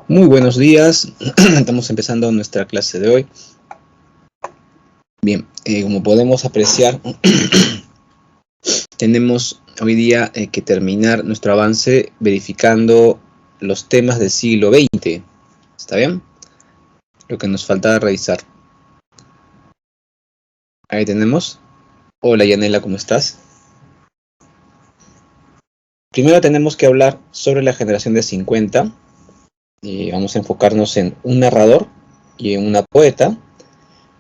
Muy buenos días, estamos empezando nuestra clase de hoy. Bien, como podemos apreciar, tenemos hoy día que terminar nuestro avance verificando los temas del siglo XX. ¿Está bien? Lo que nos falta revisar. Ahí tenemos. Hola Yanela, ¿cómo estás? Primero tenemos que hablar sobre la generación de 50. Vamos a enfocarnos en un narrador y en una poeta.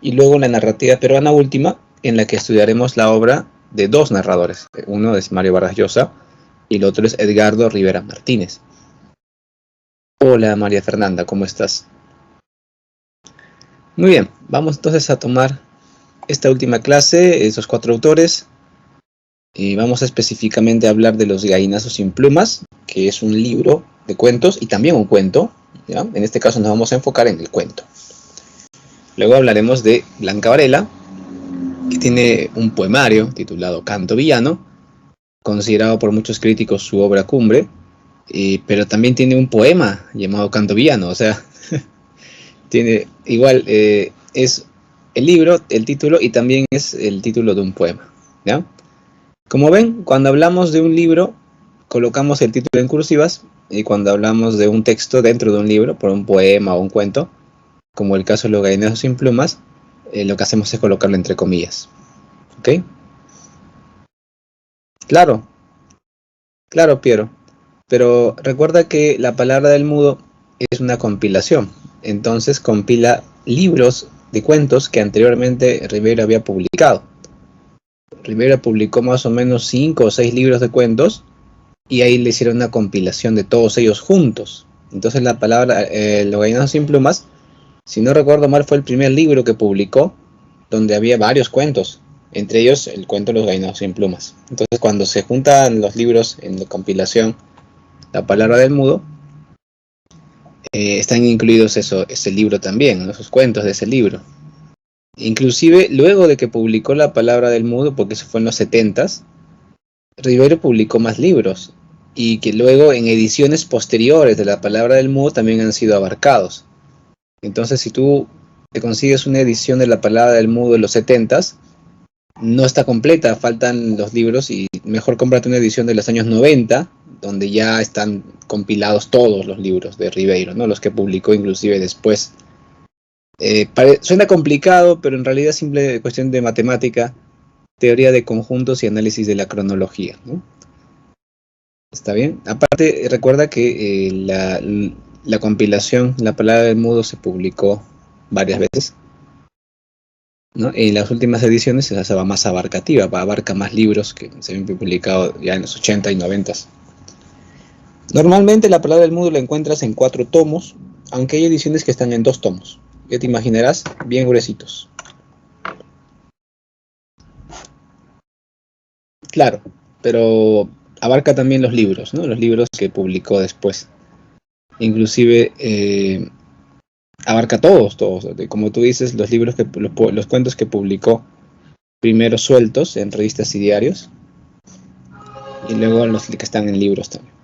Y luego la narrativa peruana última, en la que estudiaremos la obra de dos narradores. Uno es Mario Vargas Llosa y el otro es Edgardo Rivera Martínez. Hola María Fernanda, ¿cómo estás? Muy bien, vamos entonces a tomar esta última clase, esos cuatro autores, y vamos específicamente a hablar de Los Gallinazos sin Plumas, que es un libro de cuentos y también un cuento, ¿ya? En este caso nos vamos a enfocar en el cuento. Luego hablaremos de Blanca Varela, que tiene un poemario titulado Canto Villano, considerado por muchos críticos su obra cumbre, pero también tiene un poema llamado Canto Villano, o sea, tiene igual, es el libro, el título, y también es el título de un poema, ¿ya? Como ven, cuando hablamos de un libro, colocamos el título en cursivas, y cuando hablamos de un texto dentro de un libro, por un poema o un cuento, como el caso de Los Gallinazos sin Plumas, lo que hacemos es colocarlo entre comillas, ¿ok? Claro, claro, Piero. Pero recuerda que la palabra del mudo es una compilación. Entonces compila libros de cuentos que anteriormente Rivera había publicado. Rivera publicó más o menos 5 o 6 libros de cuentos y ahí le hicieron una compilación de todos ellos juntos. Entonces la palabra Los Gallinazos sin Plumas, si no recuerdo mal, fue el primer libro que publicó donde había varios cuentos, entre ellos el cuento Los Gallinazos sin Plumas. Entonces cuando se juntan los libros en la compilación La palabra del mudo, están incluidos ese libro también, ¿no? Esos cuentos de ese libro. Inclusive luego de que publicó La palabra del mudo, porque eso fue en los 70s, Rivero publicó más libros y que luego en ediciones posteriores de La palabra del mudo también han sido abarcados. Entonces si tú te consigues una edición de La palabra del mudo de los 70s, no está completa, faltan los libros y mejor cómprate una edición de los años 90, donde ya están compilados todos los libros de Ribeiro, ¿no? Los que publicó inclusive después. Suena complicado, pero en realidad es simple cuestión de matemática, teoría de conjuntos y análisis de la cronología, ¿no? ¿Está bien? Aparte, recuerda que la compilación, La palabra del mudo, se publicó varias veces, ¿no? En las últimas ediciones se va más abarcativa, abarca más libros que se habían publicado ya en los 80 y 90. Normalmente La palabra del mudo la encuentras en 4 tomos, aunque hay ediciones que están en 2 tomos. Ya te imaginarás, bien gruesitos. Claro, pero abarca también los libros, ¿no? Los libros que publicó después. Inclusive abarca todos. Como tú dices, los libros los cuentos que publicó primero sueltos en revistas y diarios, y luego los que están en libros también.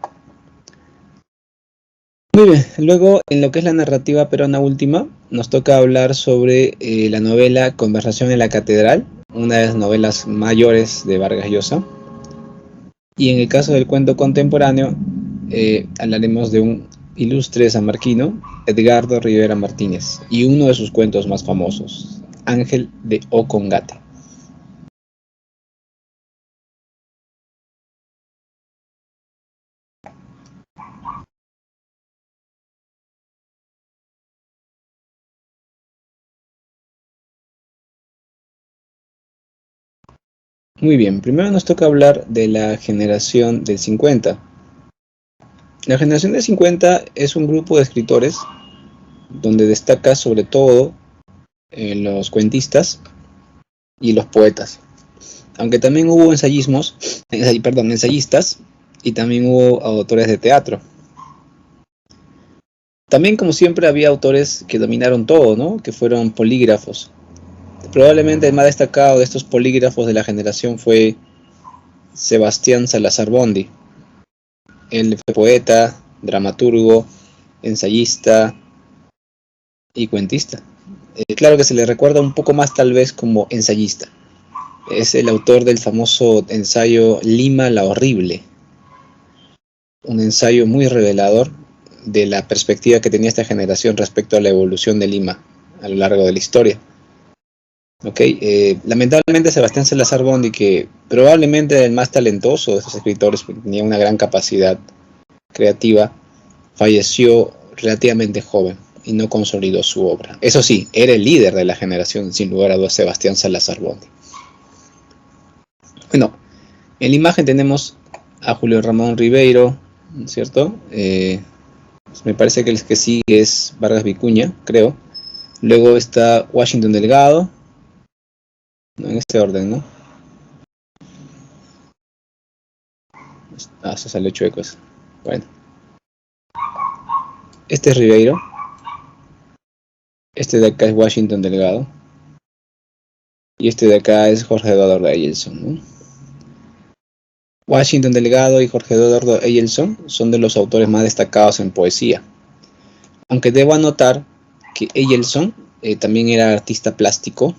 Muy bien, luego en lo que es la narrativa peruana última, nos toca hablar sobre la novela Conversación en la Catedral, una de las novelas mayores de Vargas Llosa. Y en el caso del cuento contemporáneo, hablaremos de un ilustre sanmarquino, Edgardo Rivera Martínez, y uno de sus cuentos más famosos, Ángel de Ocongate. Muy bien, primero nos toca hablar de la generación del 50. La generación del 50 es un grupo de escritores donde destaca sobre todo los cuentistas y los poetas. Aunque también hubo ensayistas y también hubo autores de teatro. También, como siempre, había autores que dominaron todo, ¿no? Que fueron polígrafos. Probablemente el más destacado de estos polígrafos de la generación fue Sebastián Salazar Bondy. Él fue poeta, dramaturgo ensayista y cuentista. Claro que se le recuerda un poco más tal vez como ensayista. Es el autor del famoso ensayo Lima la Horrible, un ensayo muy revelador de la perspectiva que tenía esta generación respecto a la evolución de Lima a lo largo de la historia. Lamentablemente Sebastián Salazar Bondy, que probablemente era el más talentoso de esos escritores, tenía una gran capacidad creativa, falleció relativamente joven y no consolidó su obra. Eso sí, era el líder de la generación, sin lugar a dudas, Sebastián Salazar Bondy. Bueno, en la imagen tenemos a Julio Ramón Ribeiro, ¿cierto? Me parece que el que sigue es Vargas Vicuña, creo. Luego está Washington Delgado, no, en este orden, ¿no? Se salió chueco eso. Bueno. Este es Ribeiro. Este de acá es Washington Delgado. Y este de acá es Jorge Eduardo Eyelson, ¿no? Washington Delgado y Jorge Eduardo Eyelson son de los autores más destacados en poesía. Aunque debo anotar que Eyelson también era artista plástico.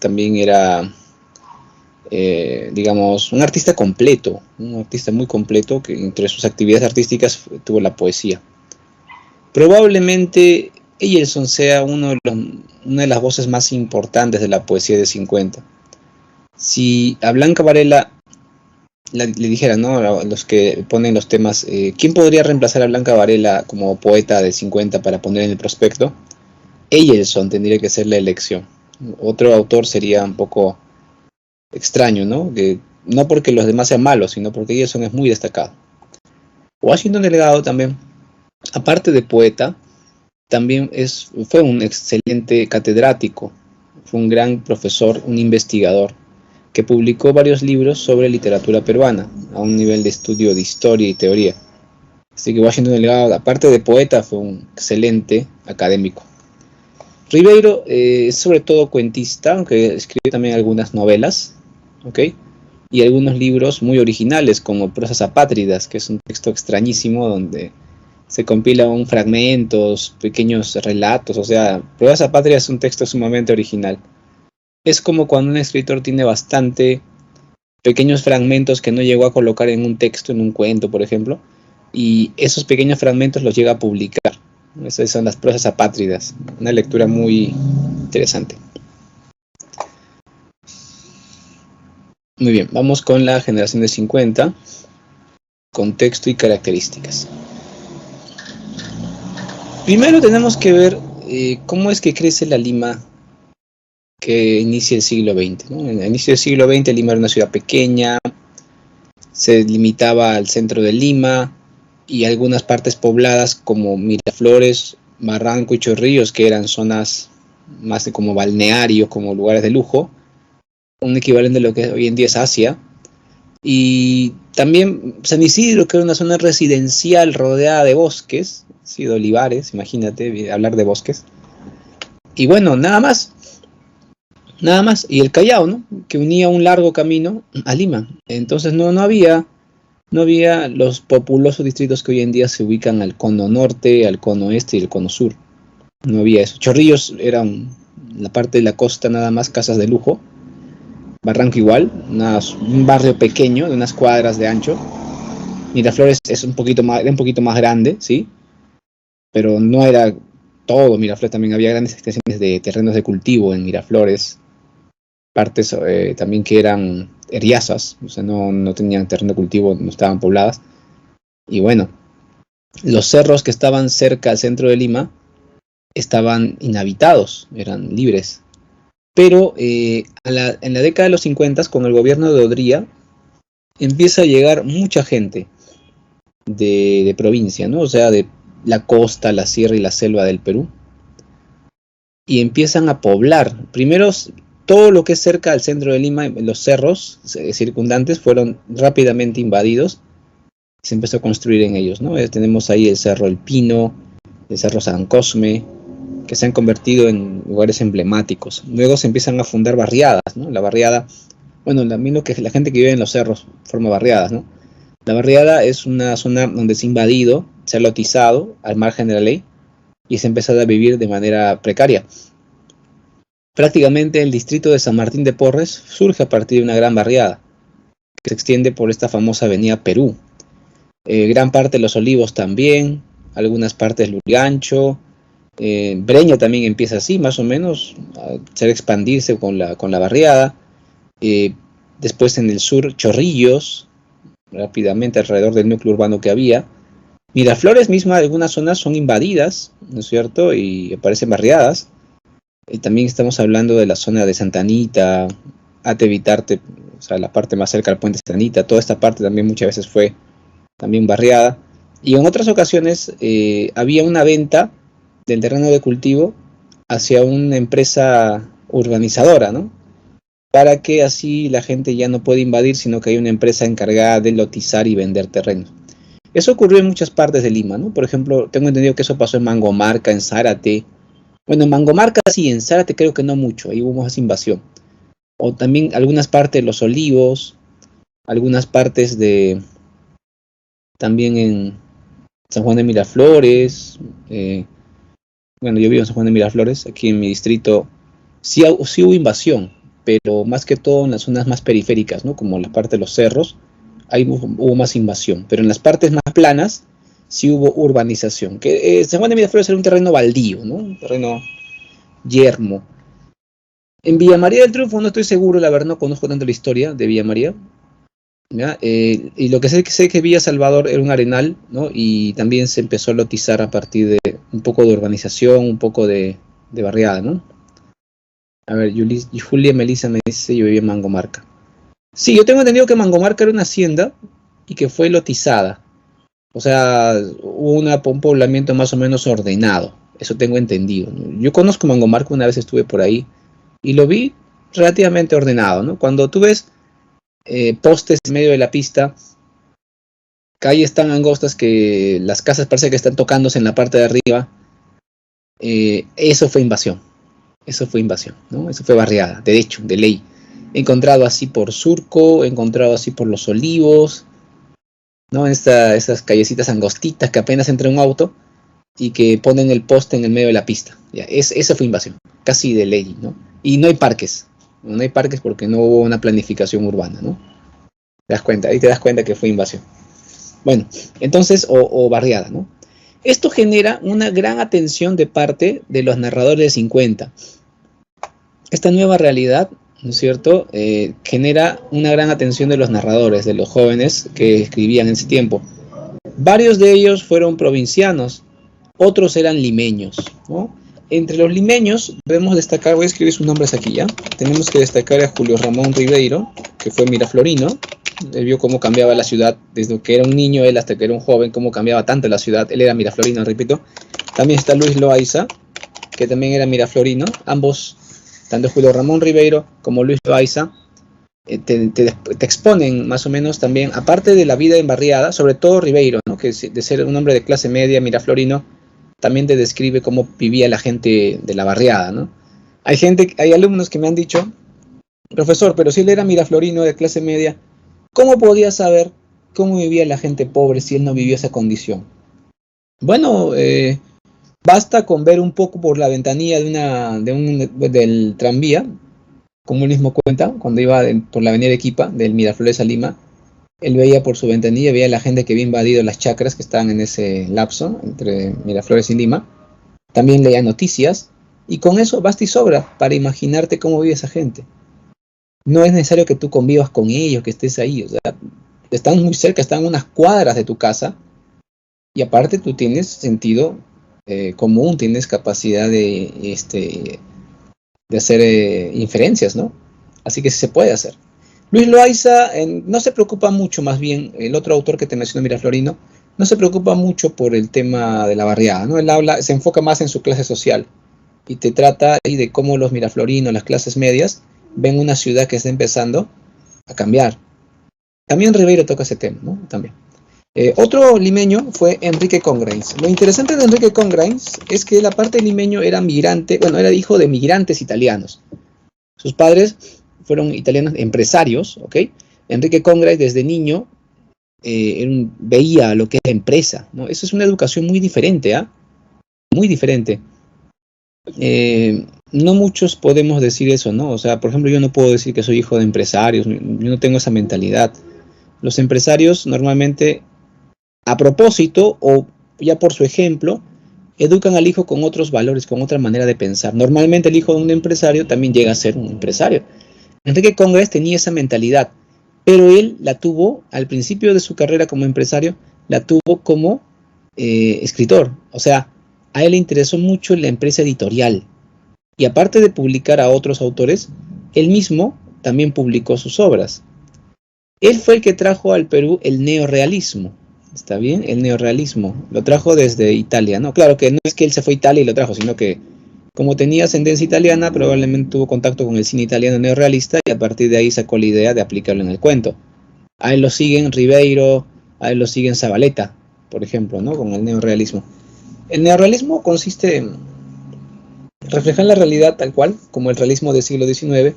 También era, digamos, un artista completo, un artista muy completo, que entre sus actividades artísticas tuvo la poesía. Probablemente Eyelson sea una de las voces más importantes de la poesía de 50. Si a Blanca Varela le dijera, ¿no?, a los que ponen los temas, ¿quién podría reemplazar a Blanca Varela como poeta de 50 para poner en el prospecto? Eyelson tendría que ser la elección. Otro autor sería un poco extraño, ¿no? No porque los demás sean malos, sino porque Eyelson es muy destacado. Washington Delgado también, aparte de poeta, también fue un excelente catedrático, fue un gran profesor, un investigador, que publicó varios libros sobre literatura peruana, a un nivel de estudio de historia y teoría. Así que Washington Delgado, aparte de poeta, fue un excelente académico. Ribeiro es sobre todo cuentista, aunque escribe también algunas novelas, y algunos libros muy originales, como Prosas Apátridas, que es un texto extrañísimo donde se compilan fragmentos, pequeños relatos. O sea, Prosas Apátridas es un texto sumamente original. Es como cuando un escritor tiene bastante pequeños fragmentos que no llegó a colocar en un texto, en un cuento, por ejemplo, y esos pequeños fragmentos los llega a publicar. Esas son las Prosas Apátridas, una lectura muy interesante. Muy bien, vamos con la generación de 50, contexto y características. Primero tenemos que ver cómo es que crece la Lima que inicia el siglo XX, ¿no? En el inicio del siglo XX Lima era una ciudad pequeña, se limitaba al centro de Lima y algunas partes pobladas como Miraflores, Barranco y Chorrillos, que eran zonas más de como balnearios, como lugares de lujo, un equivalente a lo que hoy en día es Asia. Y también San Isidro, que era una zona residencial rodeada de bosques, sí, de olivares, imagínate hablar de bosques. Y bueno, nada más. Y el Callao, ¿no?, que unía un largo camino a Lima. Entonces no había los populosos distritos que hoy en día se ubican al cono norte, al cono este y al cono sur. No había eso. Chorrillos era la parte de la costa, nada más, casas de lujo. Barranco igual, un barrio pequeño de unas cuadras de ancho. Miraflores era un poquito más grande, ¿sí? Pero no era todo Miraflores, también había grandes extensiones de terrenos de cultivo en Miraflores. Partes también que eran eriazas, o sea, no tenían terreno de cultivo, no estaban pobladas. Y bueno, los cerros que estaban cerca al centro de Lima estaban inhabitados, eran libres. Pero en la década de los 50, con el gobierno de Odría, empieza a llegar mucha gente de provincia, ¿no? O sea, de la costa, la sierra y la selva del Perú. Y empiezan a poblar. Primero, todo lo que es cerca del centro de Lima, los cerros circundantes fueron rápidamente invadidos y se empezó a construir en ellos, ¿no? Tenemos ahí el Cerro El Pino, el Cerro San Cosme, que se han convertido en lugares emblemáticos. Luego se empiezan a fundar barriadas, ¿no? La barriada, bueno, lo que la gente que vive en los cerros forma barriadas, ¿no? La barriada es una zona donde se ha invadido, se ha lotizado al margen de la ley y se ha empezado a vivir de manera precaria. Prácticamente el distrito de San Martín de Porres surge a partir de una gran barriada que se extiende por esta famosa avenida Perú. Gran parte de Los Olivos también, algunas partes de Lurigancho, Breña también empieza así, más o menos, a expandirse con la barriada. Después en el sur, Chorrillos, rápidamente alrededor del núcleo urbano que había. Miraflores misma, algunas zonas son invadidas, ¿no es cierto? Y aparecen barriadas. También estamos hablando de la zona de Santa Anita, Atevitarte, o sea, la parte más cerca del puente Santa Anita. Toda esta parte también muchas veces fue también barriada. Y en otras ocasiones había una venta del terreno de cultivo hacia una empresa urbanizadora, ¿no? Para que así la gente ya no puede invadir, sino que hay una empresa encargada de lotizar y vender terrenos. Eso ocurrió en muchas partes de Lima, ¿no? Por ejemplo, tengo entendido que eso pasó en Mangomarca, en Zárate. Bueno, en Mangomarca sí, en Zárate creo que no mucho, ahí hubo más invasión. O también algunas partes de Los Olivos, algunas partes de, también en San Juan de Miraflores. Bueno, yo vivo en San Juan de Miraflores, aquí en mi distrito sí hubo invasión, pero más que todo en las zonas más periféricas, ¿no? Como la parte de los cerros, ahí hubo más invasión, pero en las partes más planas sí hubo urbanización. Que San Juan de Miraflores era un terreno baldío, ¿no? Un terreno yermo. En Villa María del Triunfo no estoy seguro, la verdad no conozco tanto la historia de Villa María, ¿ya? Y lo que sé que Villa Salvador era un arenal, ¿no? Y también se empezó a lotizar a partir de un poco de urbanización, un poco de barriada, ¿no? A ver, Julia Melissa me dice, yo vivía en Mangomarca. Sí, yo tengo entendido que Mangomarca era una hacienda y que fue lotizada. O sea, hubo un poblamiento más o menos ordenado. Eso tengo entendido, ¿no? Yo conozco Mangomarca, una vez estuve por ahí y lo vi relativamente ordenado, ¿no? Cuando tú ves postes en medio de la pista, calles tan angostas que las casas parece que están tocándose en la parte de arriba, eso fue invasión. Eso fue invasión, ¿no? Eso fue barriada, de hecho, de ley. He encontrado así por Surco, he encontrado así por Los Olivos, ¿no? Estas callecitas angostitas que apenas entra un auto y que ponen el poste en el medio de la pista. Ya, esa fue invasión, casi de ley, ¿no? Y no hay parques. No hay parques porque no hubo una planificación urbana, ¿no? Te das cuenta, ahí te das cuenta que fue invasión. Bueno, entonces, o barriada, ¿no? Esto genera una gran atención de parte de los narradores de 50. Esta nueva realidad, ¿no es cierto?, genera una gran atención de los narradores, de los jóvenes que escribían en ese tiempo. Varios de ellos fueron provincianos, otros eran limeños, ¿no? Entre los limeños debemos destacar, voy a escribir sus nombres aquí ya, tenemos que destacar a Julio Ramón Ribeiro, que fue miraflorino. Él vio cómo cambiaba la ciudad desde que era un niño él hasta que era un joven, cómo cambiaba tanto la ciudad. Él era miraflorino, repito. También está Luis Loaiza, que también era miraflorino. Ambos, tanto Julio Ramón Ribeiro como Luis Loaiza, te exponen más o menos también, aparte de la vida en barriada, sobre todo Ribeiro, ¿no?, que de ser un hombre de clase media, miraflorino, también te describe cómo vivía la gente de la barriada, ¿no? Hay alumnos que me han dicho, profesor, pero si él era miraflorino de clase media, ¿cómo podía saber cómo vivía la gente pobre si él no vivió esa condición? Bueno, basta con ver un poco por la ventanilla del tranvía, como él mismo cuenta, cuando iba por la avenida Equipa, del Miraflores a Lima, él veía por su ventanilla, veía a la gente que había invadido las chacras que estaban en ese lapso entre Miraflores y Lima. También leía noticias, y con eso basta y sobra para imaginarte cómo vive esa gente. No es necesario que tú convivas con ellos, que estés ahí, o sea, están muy cerca, están unas cuadras de tu casa, y aparte tú tienes sentido común, tienes capacidad de hacer inferencias, ¿no? Así que sí se puede hacer. Luis Loaiza no se preocupa mucho, más bien, el otro autor que te mencionó, Miraflorino, no se preocupa mucho por el tema de la barriada, ¿no? Él se enfoca más en su clase social y te trata ahí de cómo los miraflorinos, las clases medias, ven una ciudad que está empezando a cambiar. También Ribeiro toca ese tema, ¿no? También. Otro limeño fue Enrique Congrains. Lo interesante de Enrique Congrains es que la parte limeño era migrante, bueno, era hijo de migrantes italianos. Sus padres fueron italianos empresarios, ¿ok? Enrique Congrains desde niño veía lo que es la empresa, ¿no? Eso es una educación muy diferente, ¿ah? Muy diferente. No muchos podemos decir eso, ¿no? O sea, por ejemplo, yo no puedo decir que soy hijo de empresarios, yo no tengo esa mentalidad. Los empresarios normalmente, a propósito o ya por su ejemplo, educan al hijo con otros valores, con otra manera de pensar. Normalmente el hijo de un empresario también llega a ser un empresario. Enrique Congress tenía esa mentalidad, pero él la tuvo al principio de su carrera como empresario, la tuvo como escritor. O sea, a él le interesó mucho la empresa editorial. Y aparte de publicar a otros autores, él mismo también publicó sus obras. Él fue el que trajo al Perú el neorrealismo. ¿Está bien? El neorrealismo. Lo trajo desde Italia, ¿no? Claro que no es que él se fue a Italia y lo trajo, sino que como tenía ascendencia italiana, probablemente tuvo contacto con el cine italiano neorrealista y a partir de ahí sacó la idea de aplicarlo en el cuento. A él lo siguen Ribeiro, a él lo siguen Zabaleta, por ejemplo, ¿no? Con el neorrealismo. El neorrealismo consiste en reflejar la realidad tal cual, como el realismo del siglo XIX,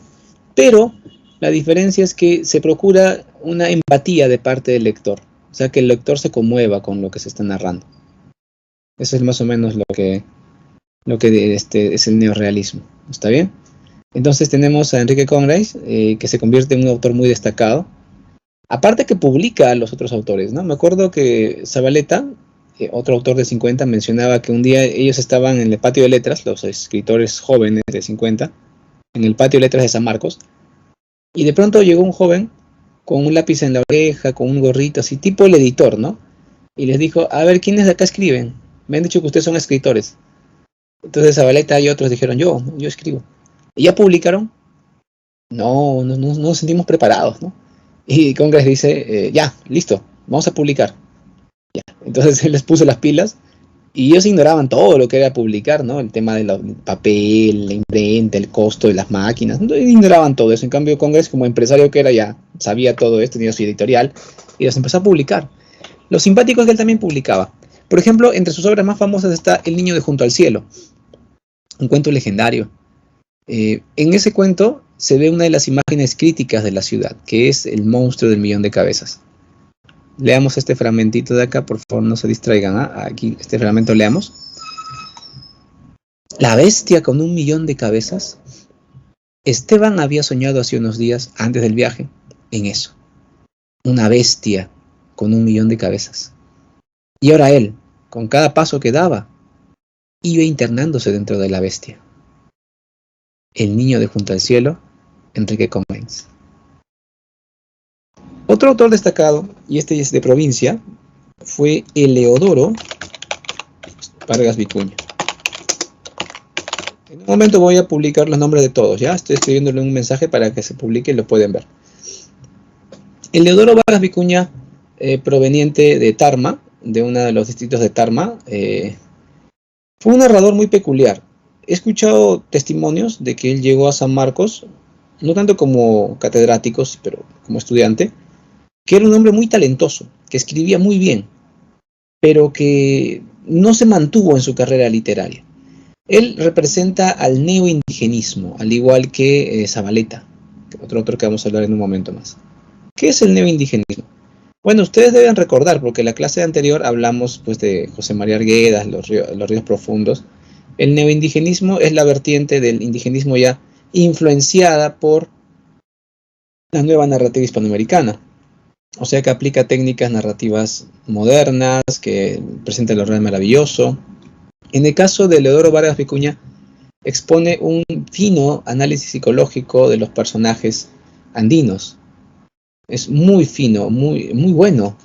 pero la diferencia es que se procura una empatía de parte del lector, o sea, que el lector se conmueva con lo que se está narrando. Eso es más o menos lo que es el neorrealismo, ¿está bien? Entonces tenemos a Enrique Congress, que se convierte en un autor muy destacado, aparte que publica a los otros autores, ¿no? Me acuerdo que Zabaleta, otro autor de 50, mencionaba que un día ellos estaban en el patio de letras, los escritores jóvenes de 50, en el patio de letras de San Marcos, y de pronto llegó un joven con un lápiz en la oreja, con un gorrito, así tipo el editor, ¿no? Y les dijo, a ver, ¿quiénes de acá escriben? Me han dicho que ustedes son escritores. Entonces Zabaleta y otros dijeron, yo escribo. ¿Y ya publicaron? No nos sentimos preparados, ¿no? Y Congress dice, ya, listo, vamos a publicar. Ya. Entonces él les puso las pilas y ellos ignoraban todo lo que era publicar, ¿no? El tema del papel, la imprenta, el costo de las máquinas, ignoraban todo eso. En cambio, Congress, como empresario que era, ya sabía todo esto, tenía su editorial y los empezó a publicar. Lo simpático es que él también publicaba. Por ejemplo, entre sus obras más famosas está El niño de junto al cielo, un cuento legendario. En ese cuento se ve una de las imágenes críticas de la ciudad, que es el monstruo del millón de cabezas. Leamos este fragmentito de acá, por favor, no se distraigan. Aquí, este fragmento leamos. La bestia con un millón de cabezas. Esteban había soñado hace unos días, antes del viaje, en eso. Una bestia con un millón de cabezas. Y ahora él, con cada paso que daba, iba internándose dentro de la bestia. El niño de junto al cielo, Enrique Congress. Otro autor destacado, y este es de provincia, fue Eleodoro Vargas Vicuña. En un momento voy a publicar los nombres de todos, ¿ya? Estoy escribiéndole un mensaje para que se publique y lo pueden ver. Eleodoro Vargas Vicuña, proveniente de Tarma, de uno de los distritos de Tarma, fue un narrador muy peculiar. He escuchado testimonios de que él llegó a San Marcos, no tanto como catedrático, pero como estudiante, que era un hombre muy talentoso, que escribía muy bien, pero que no se mantuvo en su carrera literaria. Él representa al neoindigenismo, al igual que Zabaleta, otro autor que vamos a hablar en un momento más. ¿Qué es el neoindigenismo? Bueno, ustedes deben recordar, porque en la clase anterior hablamos pues, de José María Arguedas, los ríos profundos. El neoindigenismo es la vertiente del indigenismo ya influenciada por la nueva narrativa hispanoamericana. O sea que aplica técnicas narrativas modernas, que presenta el orden maravilloso. En el caso de Eleodoro Vargas Vicuña, expone un fino análisis psicológico de los personajes andinos. Es muy fino, muy bueno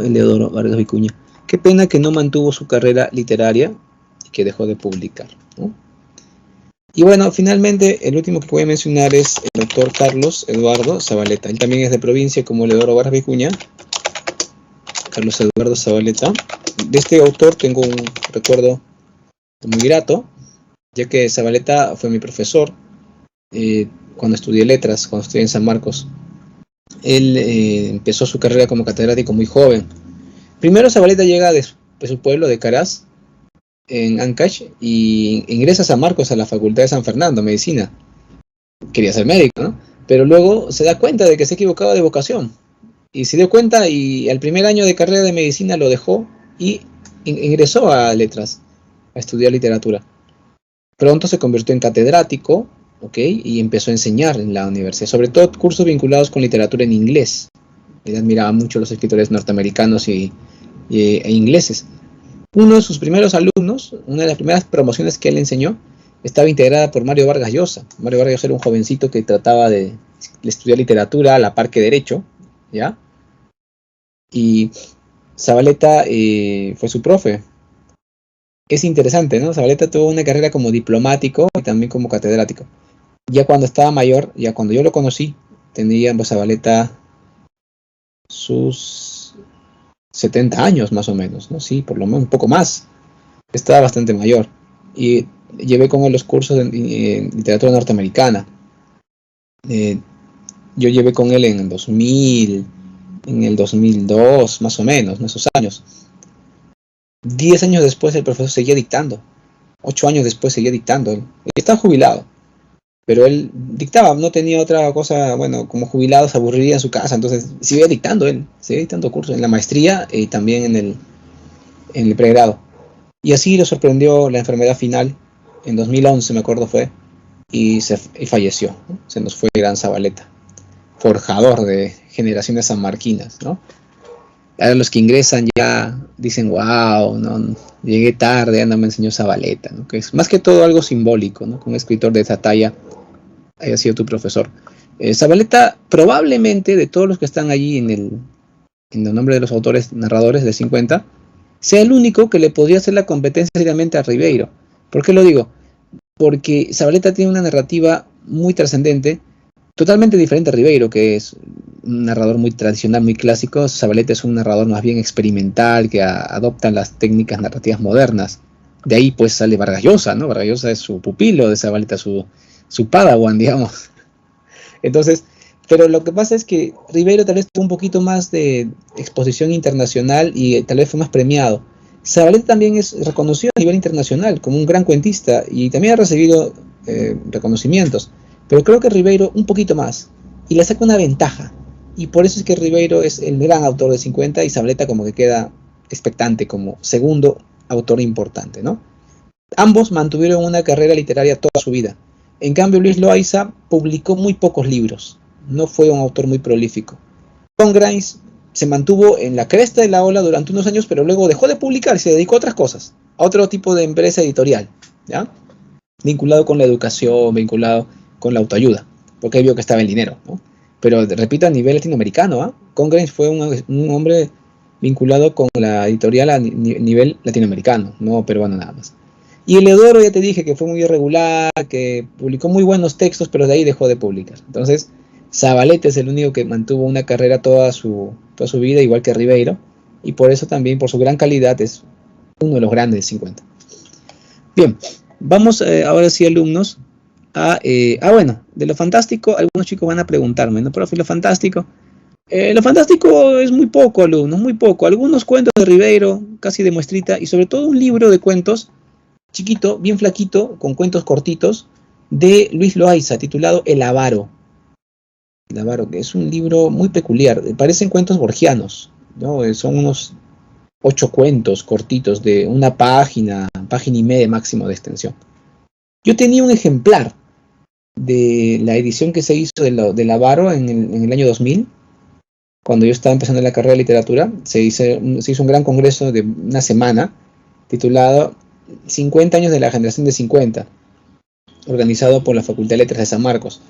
Eleodoro Vargas Vicuña. Qué pena que no mantuvo su carrera literaria y que dejó de publicar, ¿no? Y bueno, finalmente el último que voy a mencionar es el doctor Carlos Eduardo Zabaleta. Él también es de provincia como Eleodoro Vargas Vicuña. Carlos Eduardo Zabaleta. De este autor tengo un recuerdo muy grato, ya que Zabaleta fue mi profesor cuando estudié letras, cuando estudié en San Marcos. Él empezó su carrera como catedrático muy joven. Primero Zabaleta llega de su pueblo, de Caraz, en Ancash, y ingresa a San Marcos a la Facultad de San Fernando, Medicina. Quería ser médico, ¿no? Pero luego se da cuenta de que se equivocaba de vocación. Y se dio cuenta y al primer año de carrera de medicina lo dejó y ingresó a letras, a estudiar literatura. Pronto se convirtió en catedrático, ¿ok? Y empezó a enseñar en la universidad, sobre todo cursos vinculados con literatura en inglés. Él admiraba mucho a los escritores norteamericanos e ingleses. Uno de sus primeros alumnos, una de las primeras promociones que él enseñó, estaba integrada por Mario Vargas Llosa. Mario Vargas Llosa era un jovencito que trataba de estudiar literatura a la par que derecho, ¿ya? Y Zabaleta fue su profe. Es interesante, ¿no? Zabaleta tuvo una carrera como diplomático y también como catedrático. Ya cuando estaba mayor, ya cuando yo lo conocí, tenía pues, Zabaleta sus 70 años más o menos, ¿no? Sí, por lo menos un poco más. Estaba bastante mayor. Y llevé con él los cursos de literatura norteamericana. Eh, yo llevé con él en el 2000, en el 2002, más o menos, en esos años. 10 años después el profesor seguía dictando. 8 años después seguía dictando. Él estaba jubilado, pero él dictaba, no tenía otra cosa, bueno, como jubilado se aburriría en su casa, entonces seguía dictando cursos en la maestría y también en el pregrado. Y así lo sorprendió la enfermedad final, en 2011 me acuerdo fue, y falleció, ¿no? Se nos fue Gran Zabaleta, forjador de generaciones sanmarquinas, ¿no? Ahora los que ingresan ya dicen, wow, ¿no? Llegué tarde, no me enseñó Zabaleta, ¿no? Que es más que todo algo simbólico, ¿no? Que un escritor de esa talla haya sido tu profesor. Zabaleta, probablemente de todos los que están allí en el nombre de los autores narradores de 50, sea el único que le podría hacer la competencia seriamente a Ribeiro. ¿Por qué lo digo? Porque Zabaleta tiene una narrativa muy trascendente, totalmente diferente a Ribeiro, que es un narrador muy tradicional, muy clásico. Zabaleta es un narrador más bien experimental, que adopta las técnicas narrativas modernas. De ahí pues sale Vargas Llosa, ¿no? Vargas Llosa es su pupilo de Zabaleta, su padawan, digamos. Entonces, pero lo que pasa es que Ribeiro tal vez tuvo un poquito más de exposición internacional y tal vez fue más premiado. Zabaleta también es reconocido a nivel internacional como un gran cuentista y también ha recibido reconocimientos, pero creo que Ribeiro un poquito más y le saca una ventaja. Y por eso es que Ribeiro es el gran autor de 50 y Zabaleta como que queda expectante como segundo autor importante, ¿no? Ambos mantuvieron una carrera literaria toda su vida. En cambio, Luis Loaiza publicó muy pocos libros. No fue un autor muy prolífico. Tom Grimes se mantuvo en la cresta de la ola durante unos años, pero luego dejó de publicar y se dedicó a otras cosas, a otro tipo de empresa editorial, ¿ya? Vinculado con la educación, vinculado con la autoayuda, porque él vio que estaba el dinero, ¿no? Pero repito, a nivel latinoamericano, ¿eh? Tom Grimes fue un hombre vinculado con la editorial a nivel latinoamericano, no peruano nada más. Y Eleodoro ya te dije que fue muy irregular, que publicó muy buenos textos, pero de ahí dejó de publicar. Entonces, Zabaleta es el único que mantuvo una carrera toda su vida, igual que Ribeiro, y por eso también, por su gran calidad, es uno de los grandes de 50. Bien, vamos ahora sí, alumnos, bueno, de lo fantástico, algunos chicos van a preguntarme, ¿no, profe, lo fantástico? Lo fantástico es muy poco, alumnos, muy poco. Algunos cuentos de Ribeiro, casi de muestrita, y sobre todo un libro de cuentos chiquito, bien flaquito, con cuentos cortitos, de Luis Loaiza, titulado El Avaro. El Avaro, que es un libro muy peculiar, parecen cuentos borgianos, ¿no? Son unos 8 cuentos cortitos de una página, página y media máximo de extensión. Yo tenía un ejemplar de la edición que se hizo del Avaro en el año 2000, cuando yo estaba empezando la carrera de literatura. Se hizo un gran congreso de una semana, titulado 50 años de la generación de 50, organizado por la Facultad de Letras de San Marcos.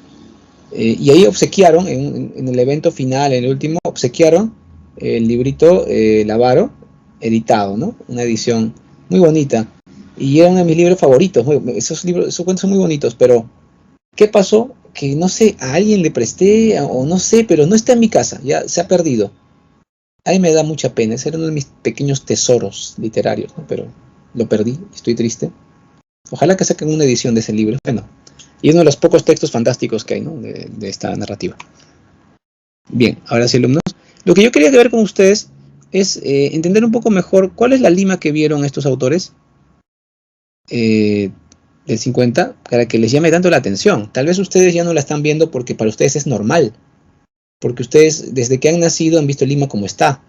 Y ahí obsequiaron, en el evento final, en el último, obsequiaron el librito Lavaro, editado, ¿no? Una edición muy bonita. Y era uno de mis libros favoritos. Esos cuentos son muy bonitos, pero ¿qué pasó? Que no sé, a alguien le presté, o no sé, pero no está en mi casa, ya se ha perdido. Ahí me da mucha pena, ese era uno de mis pequeños tesoros literarios, ¿no? Pero lo perdí, estoy triste. Ojalá que saquen una edición de ese libro. Bueno, y es uno de los pocos textos fantásticos que hay, ¿no? de esta narrativa. Bien, ahora sí, alumnos. Lo que yo quería ver con ustedes es entender un poco mejor cuál es la lima que vieron estos autores del 50 para que les llame tanto la atención. Tal vez ustedes ya no la están viendo porque para ustedes es normal, porque ustedes desde que han nacido han visto Lima como está.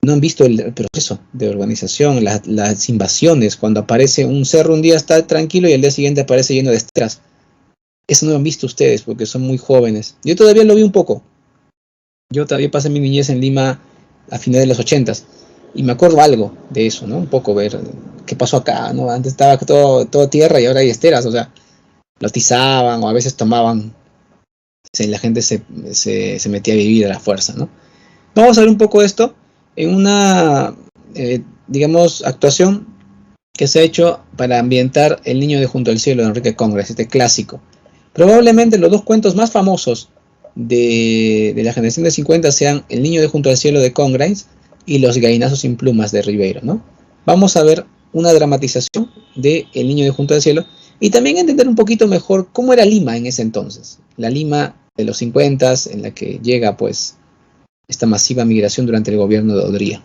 No han visto el proceso de urbanización, las invasiones, cuando aparece un cerro un día está tranquilo y al día siguiente aparece lleno de esteras. Eso no lo han visto ustedes porque son muy jóvenes. Yo todavía lo vi un poco. Yo todavía pasé mi niñez en Lima a finales de los 80 y me acuerdo algo de eso, ¿no? Un poco ver qué pasó acá, ¿no? Antes estaba todo tierra y ahora hay esteras, o sea, lotizaban o a veces tomaban, la gente se metía a vivir a la fuerza, ¿no? Vamos a ver un poco esto en una, digamos, actuación que se ha hecho para ambientar El niño de Junto al Cielo de Enrique Congres, este clásico. Probablemente los dos cuentos más famosos de la generación de 50 sean El niño de Junto al Cielo de Congres y Los gallinazos sin plumas de Ribeiro, ¿no? Vamos a ver una dramatización de El niño de Junto al Cielo y también entender un poquito mejor cómo era Lima en ese entonces. La Lima de los 50 en la que llega pues esta masiva migración durante el gobierno de Odría.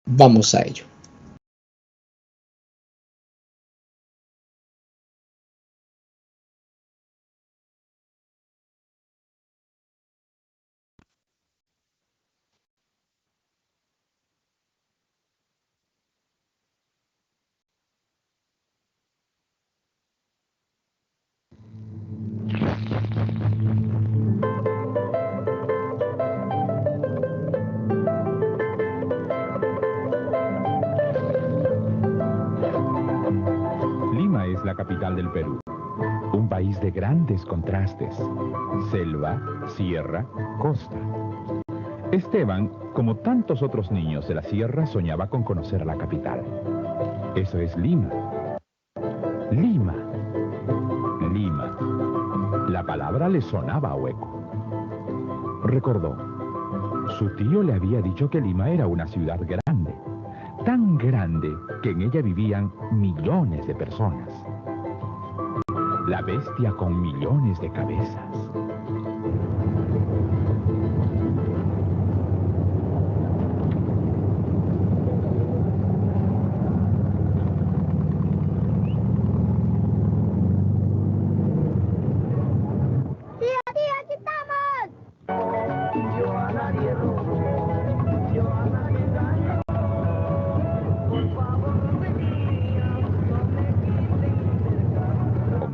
Vamos a ello. Lima es la capital del Perú, un país de grandes contrastes: selva, sierra, costa. Esteban, como tantos otros niños de la sierra, soñaba con conocer la capital. Eso es Lima. Lima. Lima. La palabra le sonaba a hueco. Recordó. Su tío le había dicho que Lima era una ciudad grande, tan grande que en ella vivían millones de personas. La bestia con millones de cabezas.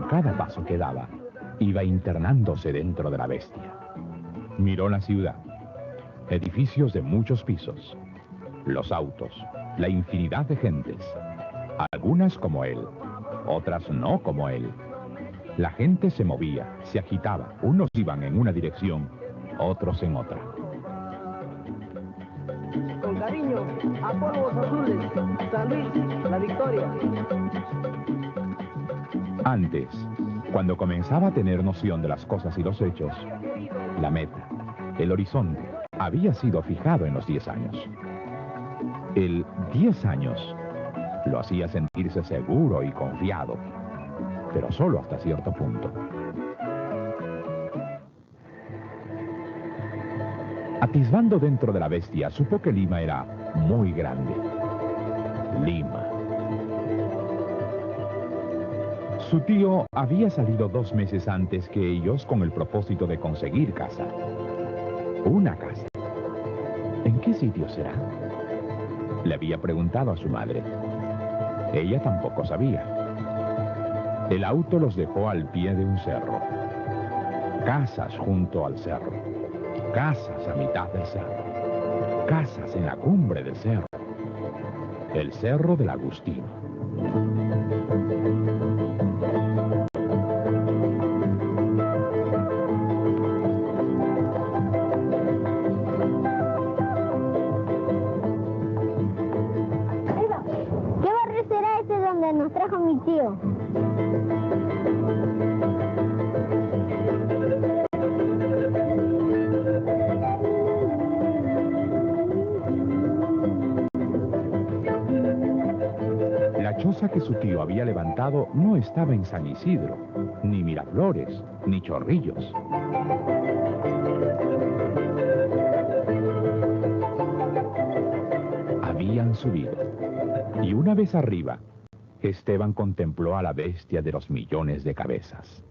Cada paso que daba, iba internándose dentro de la bestia. Miró la ciudad, edificios de muchos pisos, los autos, la infinidad de gentes, algunas como él, otras no como él. La gente se movía, se agitaba, unos iban en una dirección, otros en otra. Con cariño, a Polvos Azules, San Luis, La Victoria. Antes, cuando comenzaba a tener noción de las cosas y los hechos, la meta, el horizonte, había sido fijado en los 10 años. El 10 años lo hacía sentirse seguro y confiado, pero solo hasta cierto punto. Atisbando dentro de la bestia, supo que Lima era muy grande. Lima. Su tío había salido 2 meses antes que ellos con el propósito de conseguir casa. Una casa. ¿En qué sitio será? Le había preguntado a su madre. Ella tampoco sabía. El auto los dejó al pie de un cerro. Casas junto al cerro. Casas a mitad del cerro. Casas en la cumbre del cerro. El Cerro del Agustino. ¿Qué barrio será ese donde nos trajo mi tío? La choza que su tío había levantado no estaba en San Isidro, ni Miraflores, ni Chorrillos. Habían subido, y una vez arriba, Esteban contempló a la bestia de los millones de cabezas.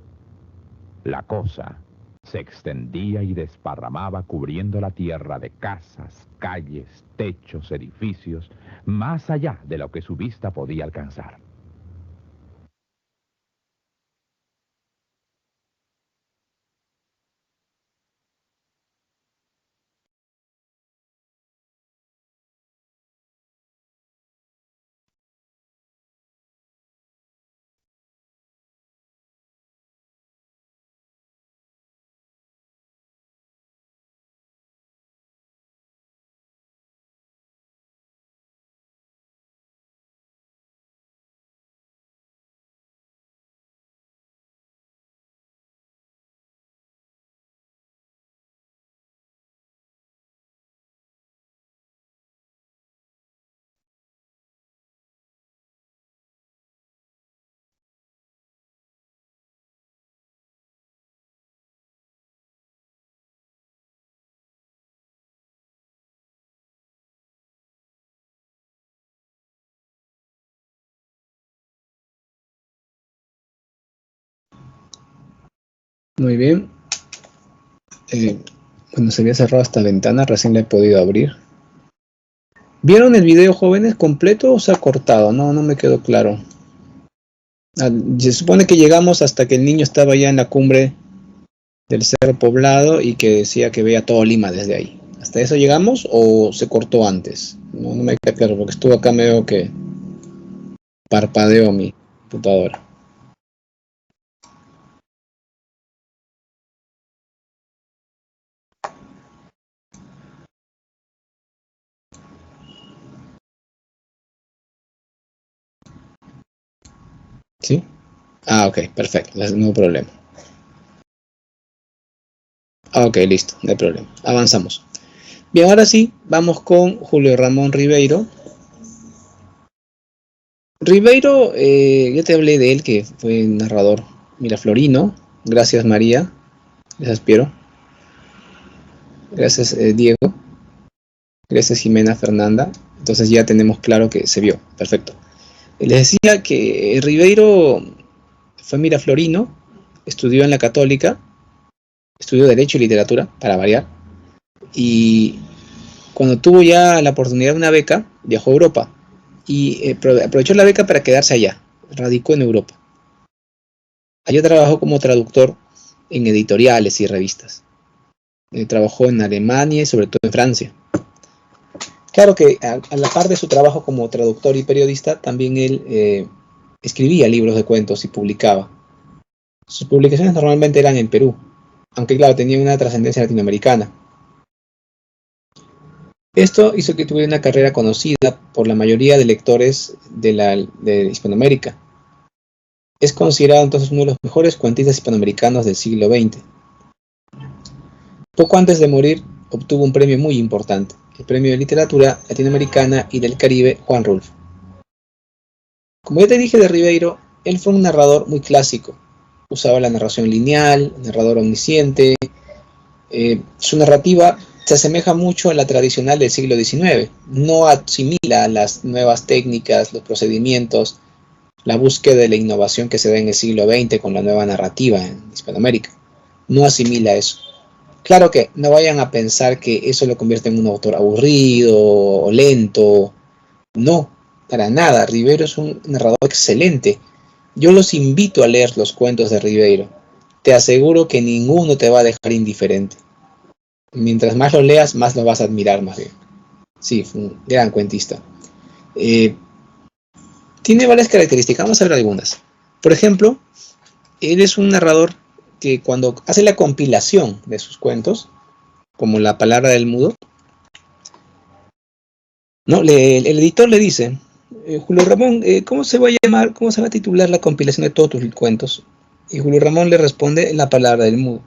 La cosa Se extendía y desparramaba cubriendo la tierra de casas, calles, techos, edificios, más allá de lo que su vista podía alcanzar. Muy bien. Bueno, se había cerrado esta ventana, recién la he podido abrir. ¿Vieron el video, jóvenes, completo o se ha cortado? No me quedó claro. Se supone que llegamos hasta que el niño estaba ya en la cumbre del Cerro Poblado y que decía que veía todo Lima desde ahí. ¿Hasta eso llegamos o se cortó antes? No me queda claro porque estuvo acá medio que parpadeó mi computadora. ¿Sí? Ok, perfecto, no hay problema. Ok, listo, no hay problema. Avanzamos. Bien, ahora sí, vamos con Julio Ramón Ribeiro. Ribeiro, yo te hablé de él, que fue narrador miraflorino. Gracias, María. Gracias, Piero. Gracias, Diego. Gracias, Jimena Fernanda. Entonces ya tenemos claro que se vio. Perfecto. Les decía que Ribeiro fue miraflorino, estudió en la Católica, estudió Derecho y Literatura, para variar, y cuando tuvo ya la oportunidad de una beca, viajó a Europa y aprovechó la beca para quedarse allá, radicó en Europa. Allá trabajó como traductor en editoriales y revistas. Trabajó en Alemania y sobre todo en Francia. Claro que a la par de su trabajo como traductor y periodista, también él escribía libros de cuentos y publicaba. Sus publicaciones normalmente eran en Perú, aunque claro, tenía una trascendencia latinoamericana. Esto hizo que tuviera una carrera conocida por la mayoría de lectores de Hispanoamérica. Es considerado entonces uno de los mejores cuentistas hispanoamericanos del siglo XX. Poco antes de morir, obtuvo un premio muy importante, el Premio de Literatura Latinoamericana y del Caribe Juan Rulfo. Como ya te dije de Ribeiro, él fue un narrador muy clásico. Usaba la narración lineal, narrador omnisciente. Su narrativa se asemeja mucho a la tradicional del siglo XIX. No asimila las nuevas técnicas, los procedimientos, la búsqueda de la innovación que se da en el siglo XX con la nueva narrativa en Hispanoamérica. No asimila eso. Claro que no vayan a pensar que eso lo convierte en un autor aburrido o lento. No, para nada. Ribeiro es un narrador excelente. Yo los invito a leer los cuentos de Ribeiro. Te aseguro que ninguno te va a dejar indiferente. Mientras más lo leas, más lo vas a admirar más bien. Sí, fue un gran cuentista. Tiene varias características, vamos a ver algunas. Por ejemplo, él es un narrador que cuando hace la compilación de sus cuentos, como La palabra del mudo, ¿no? El editor le dice, Julio Ramón, ¿cómo se va a llamar, cómo se va a titular la compilación de todos tus cuentos? Y Julio Ramón le responde, La palabra del mudo.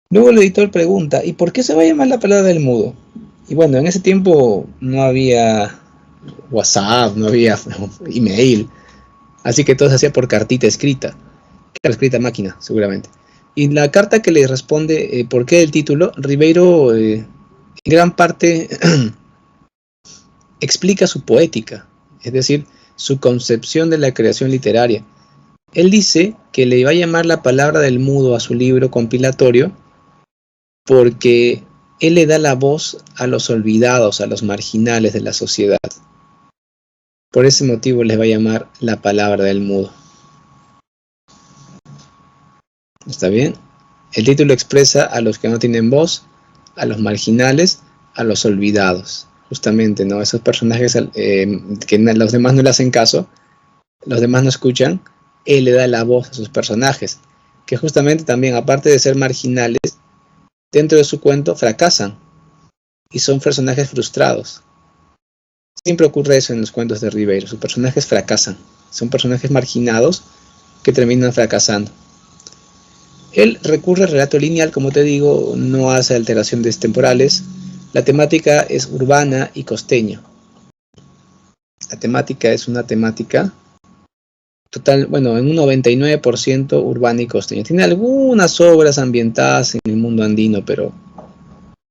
Luego el editor pregunta, ¿y por qué se va a llamar La palabra del mudo? Y bueno, en ese tiempo no había WhatsApp, no había email, así que todo se hacía por cartita escrita, que era escrita a máquina, seguramente. Y la carta que le responde por qué el título, Ribeiro en gran parte explica su poética, es decir, su concepción de la creación literaria. Él dice que le va a llamar la palabra del mudo a su libro compilatorio porque él le da la voz a los olvidados, a los marginales de la sociedad. Por ese motivo les va a llamar la palabra del mudo. ¿Está bien? El título expresa a los que no tienen voz, a los marginales, a los olvidados. Justamente, ¿no? Esos personajes que los demás no le hacen caso, los demás no escuchan, él le da la voz a sus personajes, que justamente también, aparte de ser marginales, dentro de su cuento fracasan y son personajes frustrados. Siempre ocurre eso en los cuentos de Ribeiro, sus personajes fracasan, son personajes marginados que terminan fracasando. Él recurre al relato lineal, como te digo, no hace alteraciones temporales. La temática es urbana y costeña. La temática es una temática total, bueno, en un 99% urbana y costeña. Tiene algunas obras ambientadas en el mundo andino, pero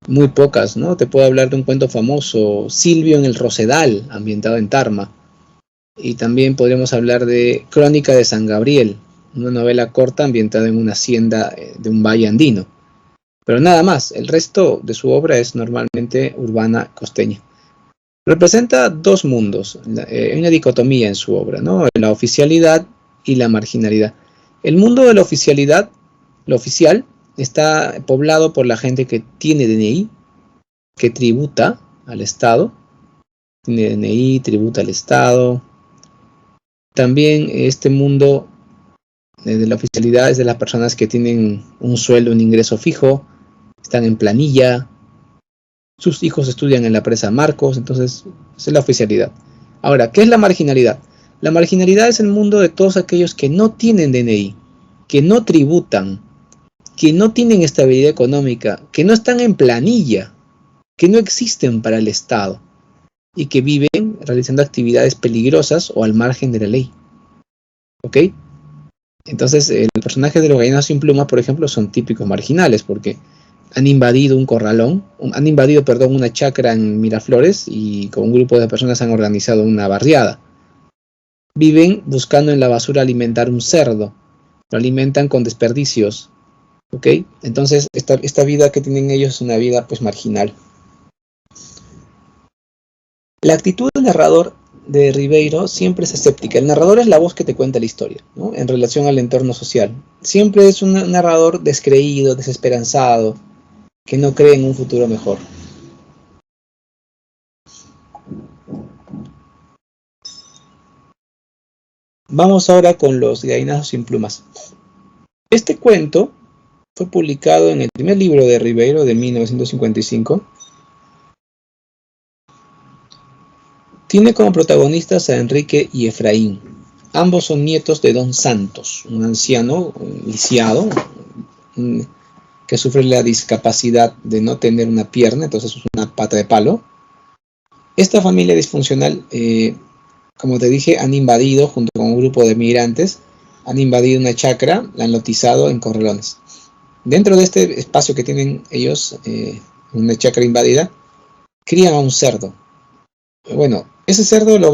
muy pocas, ¿no? Te puedo hablar de un cuento famoso, Silvio en el Rosedal, ambientado en Tarma. Y también podríamos hablar de Crónica de San Gabriel, una novela corta ambientada en una hacienda de un valle andino. Pero nada más, el resto de su obra es normalmente urbana costeña. Representa dos mundos, hay una dicotomía en su obra, ¿no? La oficialidad y la marginalidad. El mundo de la oficialidad, lo oficial, está poblado por la gente que tiene DNI, que tributa al Estado, tiene DNI, tributa al Estado. También este mundo de la oficialidad es de las personas que tienen un sueldo, un ingreso fijo, están en planilla, sus hijos estudian en la presa Marcos, entonces esa es la oficialidad. Ahora, ¿qué es la marginalidad? La marginalidad es el mundo de todos aquellos que no tienen DNI, que no tributan, que no tienen estabilidad económica, que no están en planilla, que no existen para el Estado y que viven realizando actividades peligrosas o al margen de la ley. ¿Ok? Entonces, el personaje de los Gallinas sin Plumas, por ejemplo, son típicos marginales porque han invadido un corralón, una chacra en Miraflores y con un grupo de personas han organizado una barriada. Viven buscando en la basura alimentar un cerdo, lo alimentan con desperdicios, ¿ok? Entonces, esta vida que tienen ellos es una vida pues marginal. La actitud del narrador de Ribeiro siempre es escéptica. El narrador es la voz que te cuenta la historia, ¿no? En relación al entorno social. Siempre es un narrador descreído, desesperanzado, que no cree en un futuro mejor. Vamos ahora con los gallinazos sin plumas. Este cuento fue publicado en el primer libro de Ribeiro de 1955. Tiene como protagonistas a Enrique y Efraín. Ambos son nietos de Don Santos, un anciano lisiado que sufre la discapacidad de no tener una pierna, entonces es una pata de palo. Esta familia disfuncional, como te dije, han invadido, junto con un grupo de migrantes, han invadido una chacra, la han lotizado en corralones. Dentro de este espacio que tienen ellos, una chacra invadida, crían a un cerdo. Bueno, ese cerdo lo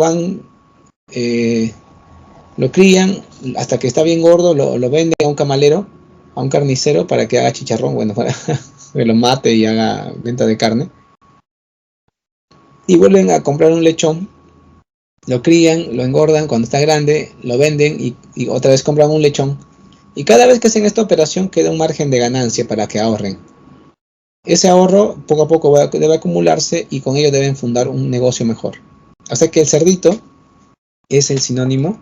crían hasta que está bien gordo, lo venden a un camalero, a un carnicero para que haga chicharrón, bueno, para que lo mate y haga venta de carne. Y vuelven a comprar un lechón, lo crían, lo engordan, cuando está grande, lo venden y otra vez compran un lechón. Y cada vez que hacen esta operación queda un margen de ganancia para que ahorren. Ese ahorro poco a poco debe acumularse y con ello deben fundar un negocio mejor. O sea que el cerdito es el sinónimo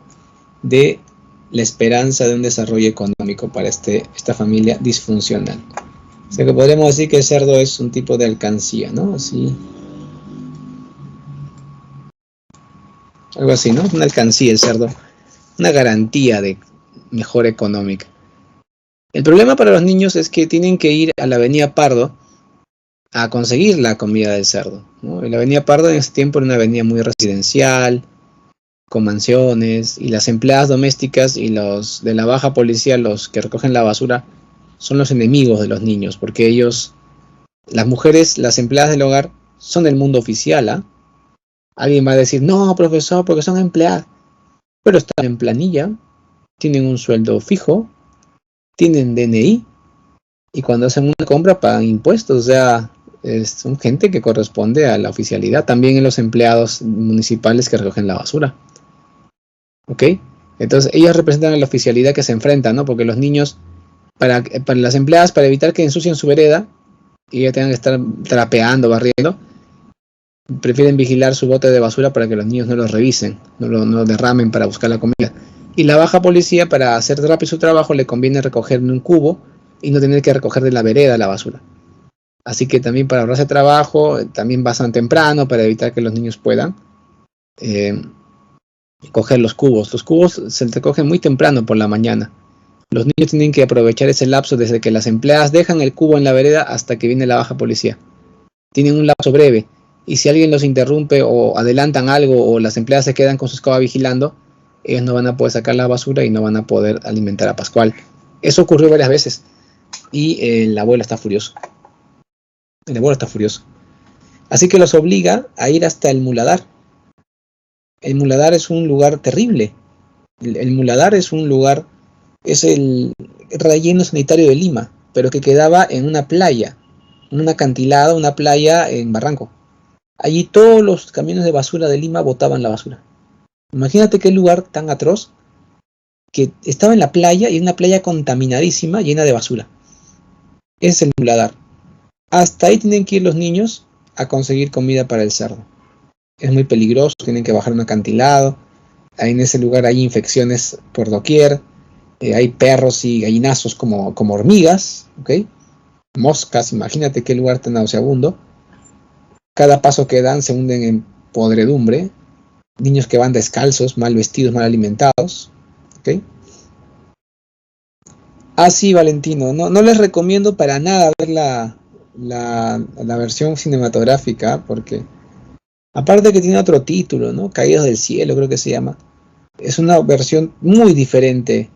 de la esperanza de un desarrollo económico para esta familia disfuncional. O sea que podríamos decir que el cerdo es un tipo de alcancía, ¿no? Así. Algo así, ¿no? Una alcancía el cerdo. Una garantía de mejora económica. El problema para los niños es que tienen que ir a la avenida Pardo a conseguir la comida del cerdo, ¿no? La avenida Pardo en ese tiempo era una avenida muy residencial, con mansiones, y las empleadas domésticas y los de la baja policía, los que recogen la basura, son los enemigos de los niños, porque ellos, las mujeres, las empleadas del hogar, son del mundo oficial, ¿ah? Alguien va a decir, no, profesor, porque son empleadas, pero están en planilla, tienen un sueldo fijo, tienen DNI, y cuando hacen una compra pagan impuestos. O sea, son gente que corresponde a la oficialidad, también en los empleados municipales que recogen la basura. ¿Ok? Entonces ellos representan a la oficialidad que se enfrenta, ¿no? Porque los niños, para las empleadas, para evitar que ensucien su vereda y ya tengan que estar trapeando, barriendo, prefieren vigilar su bote de basura para que los niños no los revisen, no lo derramen para buscar la comida. Y la baja policía, para hacer rápido su trabajo, le conviene recoger en un cubo y no tener que recoger de la vereda la basura. Así que también para ahorrarse trabajo, también pasan temprano para evitar que los niños puedan coger los cubos. Los cubos se recogen muy temprano por la mañana. Los niños tienen que aprovechar ese lapso desde que las empleadas dejan el cubo en la vereda hasta que viene la baja policía. Tienen un lapso breve, y si alguien los interrumpe o adelantan algo o las empleadas se quedan con su escoba vigilando, ellos no van a poder sacar la basura y no van a poder alimentar a Pascual. Eso ocurrió varias veces y el abuelo está furioso. El abuelo está furioso. Así que los obliga a ir hasta el muladar. El muladar es un lugar terrible. El muladar es un lugar, es el relleno sanitario de Lima, pero que quedaba en una playa, en un acantilado, una playa en Barranco. Allí todos los camiones de basura de Lima botaban la basura. Imagínate qué lugar tan atroz, que estaba en la playa y una playa contaminadísima, llena de basura. Ese es el muladar. Hasta ahí tienen que ir los niños a conseguir comida para el cerdo. Es muy peligroso, tienen que bajar un acantilado. Ahí en ese lugar hay infecciones por doquier. Hay perros y gallinazos como hormigas, ¿ok? Moscas, imagínate qué lugar tan nauseabundo. Cada paso que dan se hunden en podredumbre. Niños que van descalzos, mal vestidos, mal alimentados, ¿ok? Así, Valentino, no les recomiendo para nada ver la versión cinematográfica, porque aparte que tiene otro título, ¿no? Caídos del cielo, creo que se llama. Es una versión muy diferente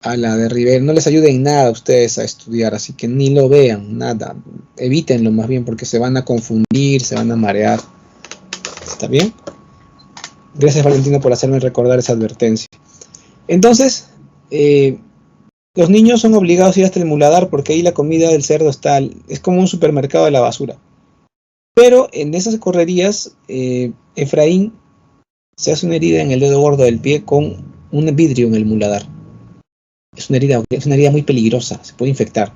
a la de Rivero. No les ayuda en nada a ustedes a estudiar, así que ni lo vean, nada. Evítenlo más bien, porque se van a confundir, se van a marear. ¿Está bien? Gracias, Valentino, por hacerme recordar esa advertencia. Entonces, los niños son obligados a ir hasta el muladar, porque ahí la comida del cerdo es como un supermercado de la basura. Pero en esas correrías, Efraín se hace una herida en el dedo gordo del pie con un vidrio en el muladar. Es una herida muy peligrosa, se puede infectar.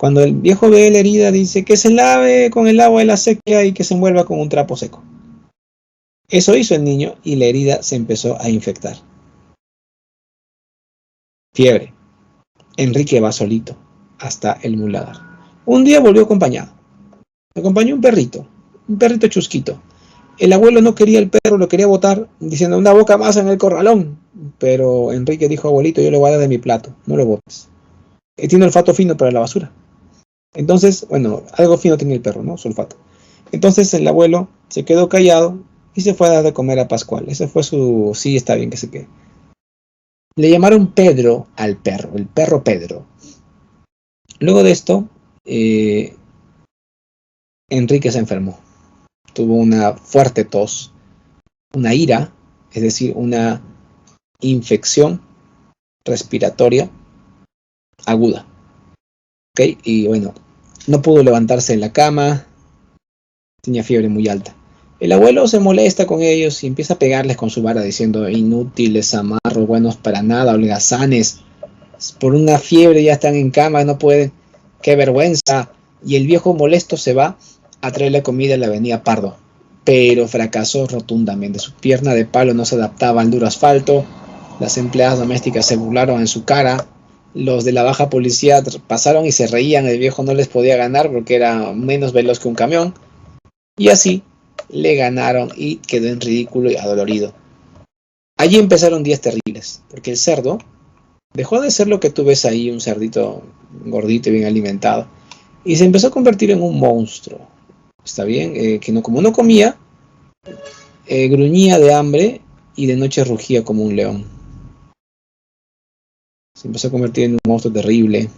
Cuando el viejo ve la herida, dice que se lave con el agua de la sequía y que se envuelva con un trapo seco. Eso hizo el niño y la herida se empezó a infectar. Fiebre. Enrique va solito hasta el muladar. Un día volvió acompañado. Me acompañó un perrito chusquito. El abuelo no quería el perro, lo quería botar, diciendo una boca más en el corralón. Pero Enrique dijo: abuelito, yo le voy a dar de mi plato, no lo botes. Tiene olfato fino para la basura. Entonces, bueno, algo fino tiene el perro, ¿no? Su olfato. Entonces el abuelo se quedó callado y se fue a dar de comer a Pascual. Ese fue su... Sí, está bien que se quede. Le llamaron Pedro al perro, el perro Pedro. Luego de esto, Enrique se enfermó. Tuvo una fuerte tos, una ira, es decir, una infección respiratoria aguda. ¿Ok? Y bueno, no pudo levantarse de la cama, tenía fiebre muy alta. El abuelo se molesta con ellos y empieza a pegarles con su vara diciendo: inútiles, amarros, buenos para nada, holgazanes, por una fiebre ya están en cama, no pueden, qué vergüenza. Y el viejo molesto se va a traerle comida en la avenida Pardo, pero fracasó rotundamente. Su pierna de palo no se adaptaba al duro asfalto, las empleadas domésticas se burlaron en su cara, los de la baja policía pasaron y se reían, el viejo no les podía ganar porque era menos veloz que un camión, y así le ganaron y quedó en ridículo y adolorido. Allí empezaron días terribles, porque el cerdo dejó de ser lo que tú ves ahí, un cerdito gordito y bien alimentado, y se empezó a convertir en un monstruo. Está bien, que no, como no comía, gruñía de hambre y de noche rugía como un león. Se empezó a convertir en un monstruo terrible.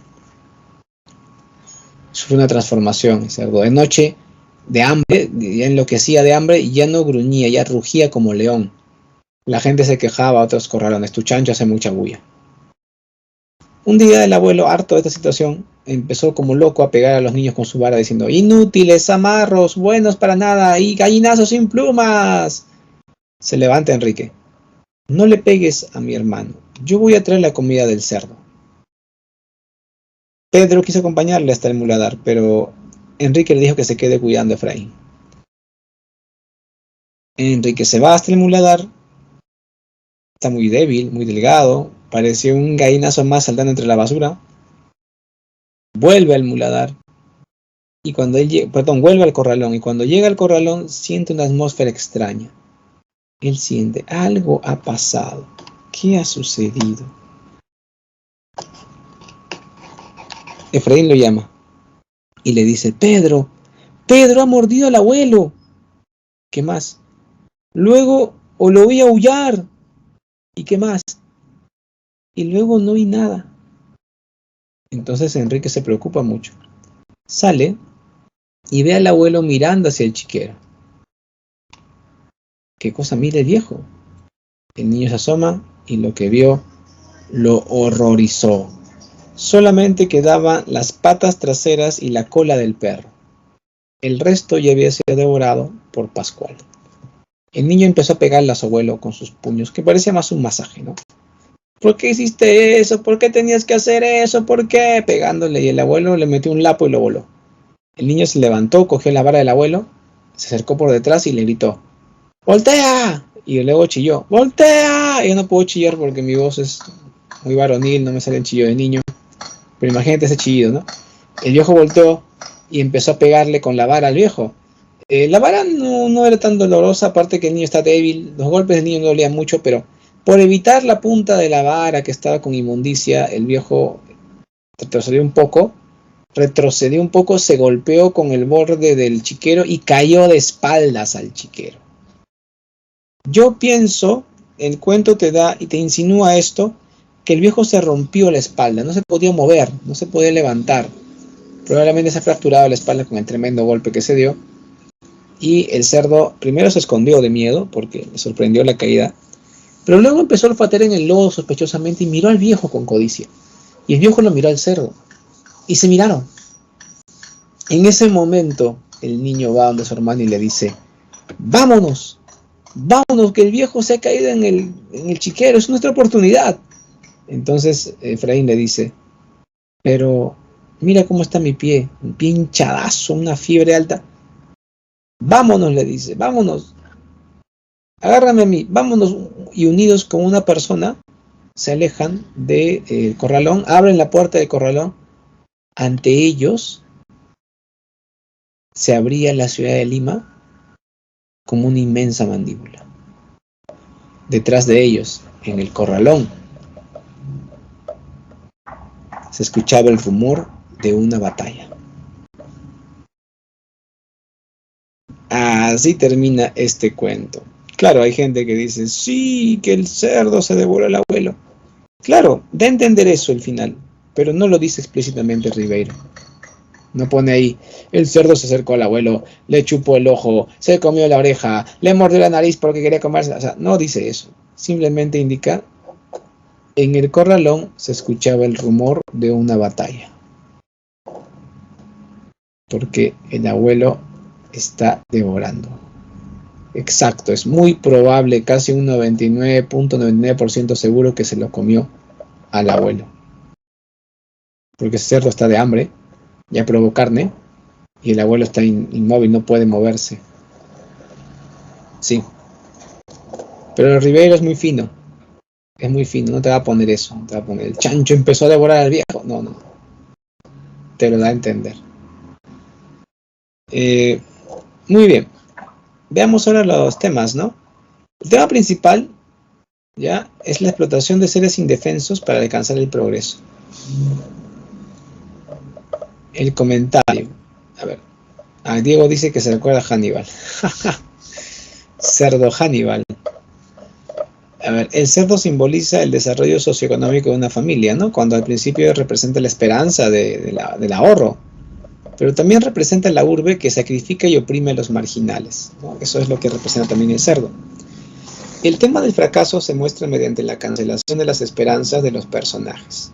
Sufrió una transformación el cerdo. De noche, de hambre, ya enloquecía de hambre y ya no gruñía, ya rugía como león. La gente se quejaba, otros corralones: tu chancho hace mucha bulla. Un día el abuelo, harto de esta situación, empezó como loco a pegar a los niños con su vara diciendo: inútiles, zamarros, buenos para nada y gallinazos sin plumas. Se levanta Enrique: no le pegues a mi hermano, yo voy a traer la comida del cerdo. Pedro quiso acompañarle hasta el muladar, pero Enrique le dijo que se quede cuidando a Efraín. Enrique se va hasta el muladar. Está muy débil, muy delgado, pareció un gallinazo más saltando entre la basura. Vuelve al muladar y cuando vuelve al corralón, y cuando llega al corralón siente una atmósfera extraña. Él siente: algo ha pasado. ¿Qué ha sucedido? Efraín lo llama y le dice: Pedro, Pedro ha mordido al abuelo. ¿Qué más? Luego lo oí aullar. ¿Y qué más? Y luego no oí nada. Entonces Enrique se preocupa mucho. Sale y ve al abuelo mirando hacia el chiquero. ¿Qué cosa mira el viejo? El niño se asoma y lo que vio lo horrorizó. Solamente quedaban las patas traseras y la cola del perro. El resto ya había sido devorado por Pascual. El niño empezó a pegarle a su abuelo con sus puños, que parecía más un masaje, ¿no? ¿Por qué hiciste eso? ¿Por qué tenías que hacer eso? ¿Por qué? Pegándole, y el abuelo le metió un lapo y lo voló. El niño se levantó, cogió la vara del abuelo, se acercó por detrás y le gritó: ¡voltea! Y luego chilló: ¡voltea! Y yo no puedo chillar porque mi voz es muy varonil, no me sale el chillo de niño. Pero imagínate ese chillido, ¿no? El viejo volteó y empezó a pegarle con la vara al viejo. La vara no era tan dolorosa, aparte que el niño está débil, los golpes del niño no dolían mucho, pero por evitar la punta de la vara que estaba con inmundicia, el viejo retrocedió un poco, se golpeó con el borde del chiquero y cayó de espaldas al chiquero. Yo pienso, el cuento te da y te insinúa esto, que el viejo se rompió la espalda, no se podía mover, no se podía levantar. Probablemente se ha fracturado la espalda con el tremendo golpe que se dio. Y el cerdo primero se escondió de miedo porque le sorprendió la caída, pero luego empezó a olfatear en el lodo sospechosamente y miró al viejo con codicia. Y el viejo lo miró al cerdo y se miraron. En ese momento el niño va donde su hermano y le dice: vámonos, vámonos, que el viejo se ha caído en el chiquero, es nuestra oportunidad. Entonces Efraín le dice: pero mira cómo está mi pie, un pie hinchadazo, una fiebre alta. Vámonos, le dice, vámonos, agárrame a mí, vámonos. Y unidos con una persona se alejan del corralón, abren la puerta del corralón. Ante ellos se abría la ciudad de Lima como una inmensa mandíbula. Detrás de ellos, en el corralón, se escuchaba el rumor de una batalla. Así termina este cuento. Claro, hay gente que dice: sí, que el cerdo se devoró al abuelo. Claro, da a entender eso el final, pero no lo dice explícitamente Ribeiro. No pone ahí: el cerdo se acercó al abuelo, le chupó el ojo, se comió la oreja, le mordió la nariz porque quería comerse. O sea, no dice eso. Simplemente indica: en el corralón se escuchaba el rumor de una batalla. Porque el abuelo está devorando. Exacto, es muy probable, casi un 99.99% seguro que se lo comió al abuelo. Porque ese cerdo está de hambre, ya probó carne, y el abuelo está inmóvil, no puede moverse. Sí. Pero el Ribeiro es muy fino, no te va a poner eso, no te va a poner: el chancho empezó a devorar al viejo. No, te lo da a entender. Muy bien. Veamos ahora los temas, ¿no? El tema principal, ya, es la explotación de seres indefensos para alcanzar el progreso. El comentario. A ver. Diego dice que se recuerda a Hannibal. Cerdo Hannibal. A ver, el cerdo simboliza el desarrollo socioeconómico de una familia, ¿no? Cuando al principio representa la esperanza del ahorro. Pero también representa la urbe que sacrifica y oprime a los marginales, ¿no? Eso es lo que representa también el cerdo. El tema del fracaso se muestra mediante la cancelación de las esperanzas de los personajes.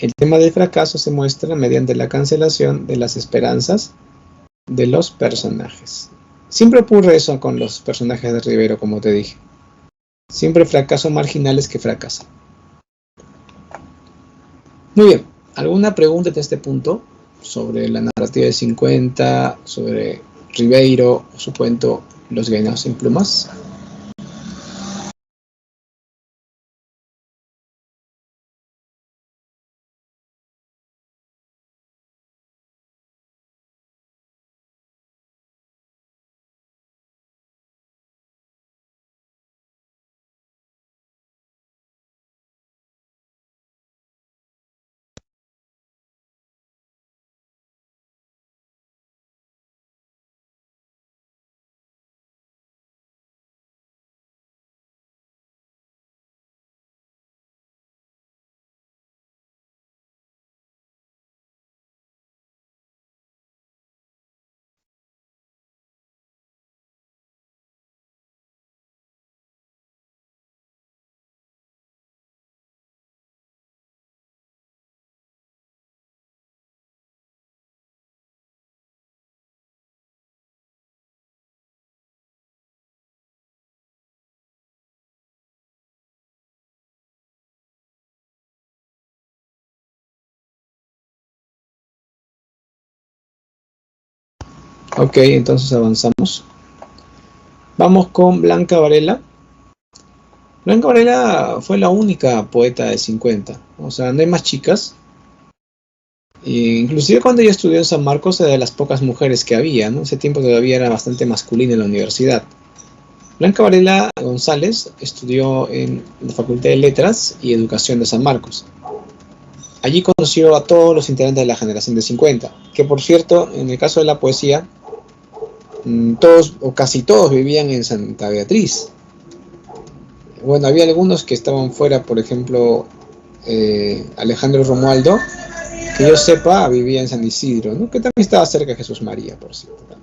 El tema del fracaso se muestra mediante la cancelación de las esperanzas de los personajes. Siempre ocurre eso con los personajes de Rivero, como te dije. Siempre fracasos marginales que fracasan. Muy bien, ¿alguna pregunta de este punto sobre la narrativa de 50, sobre Ribeiro o su cuento Los Gainados sin Plumas? Ok, entonces avanzamos. Vamos con Blanca Varela. Blanca Varela fue la única poeta de 50. O sea, no hay más chicas. Inclusive cuando ella estudió en San Marcos era de las pocas mujeres que había, ¿no? Ese tiempo todavía era bastante masculino en la universidad. Blanca Varela González estudió en la Facultad de Letras y Educación de San Marcos. Allí conoció a todos los integrantes de la generación de 50, que por cierto, en el caso de la poesía, todos o casi todos vivían en Santa Beatriz. Bueno, había algunos que estaban fuera, por ejemplo, Alejandro Romualdo, que yo sepa, vivía en San Isidro, ¿no? Que también estaba cerca de Jesús María, por cierto.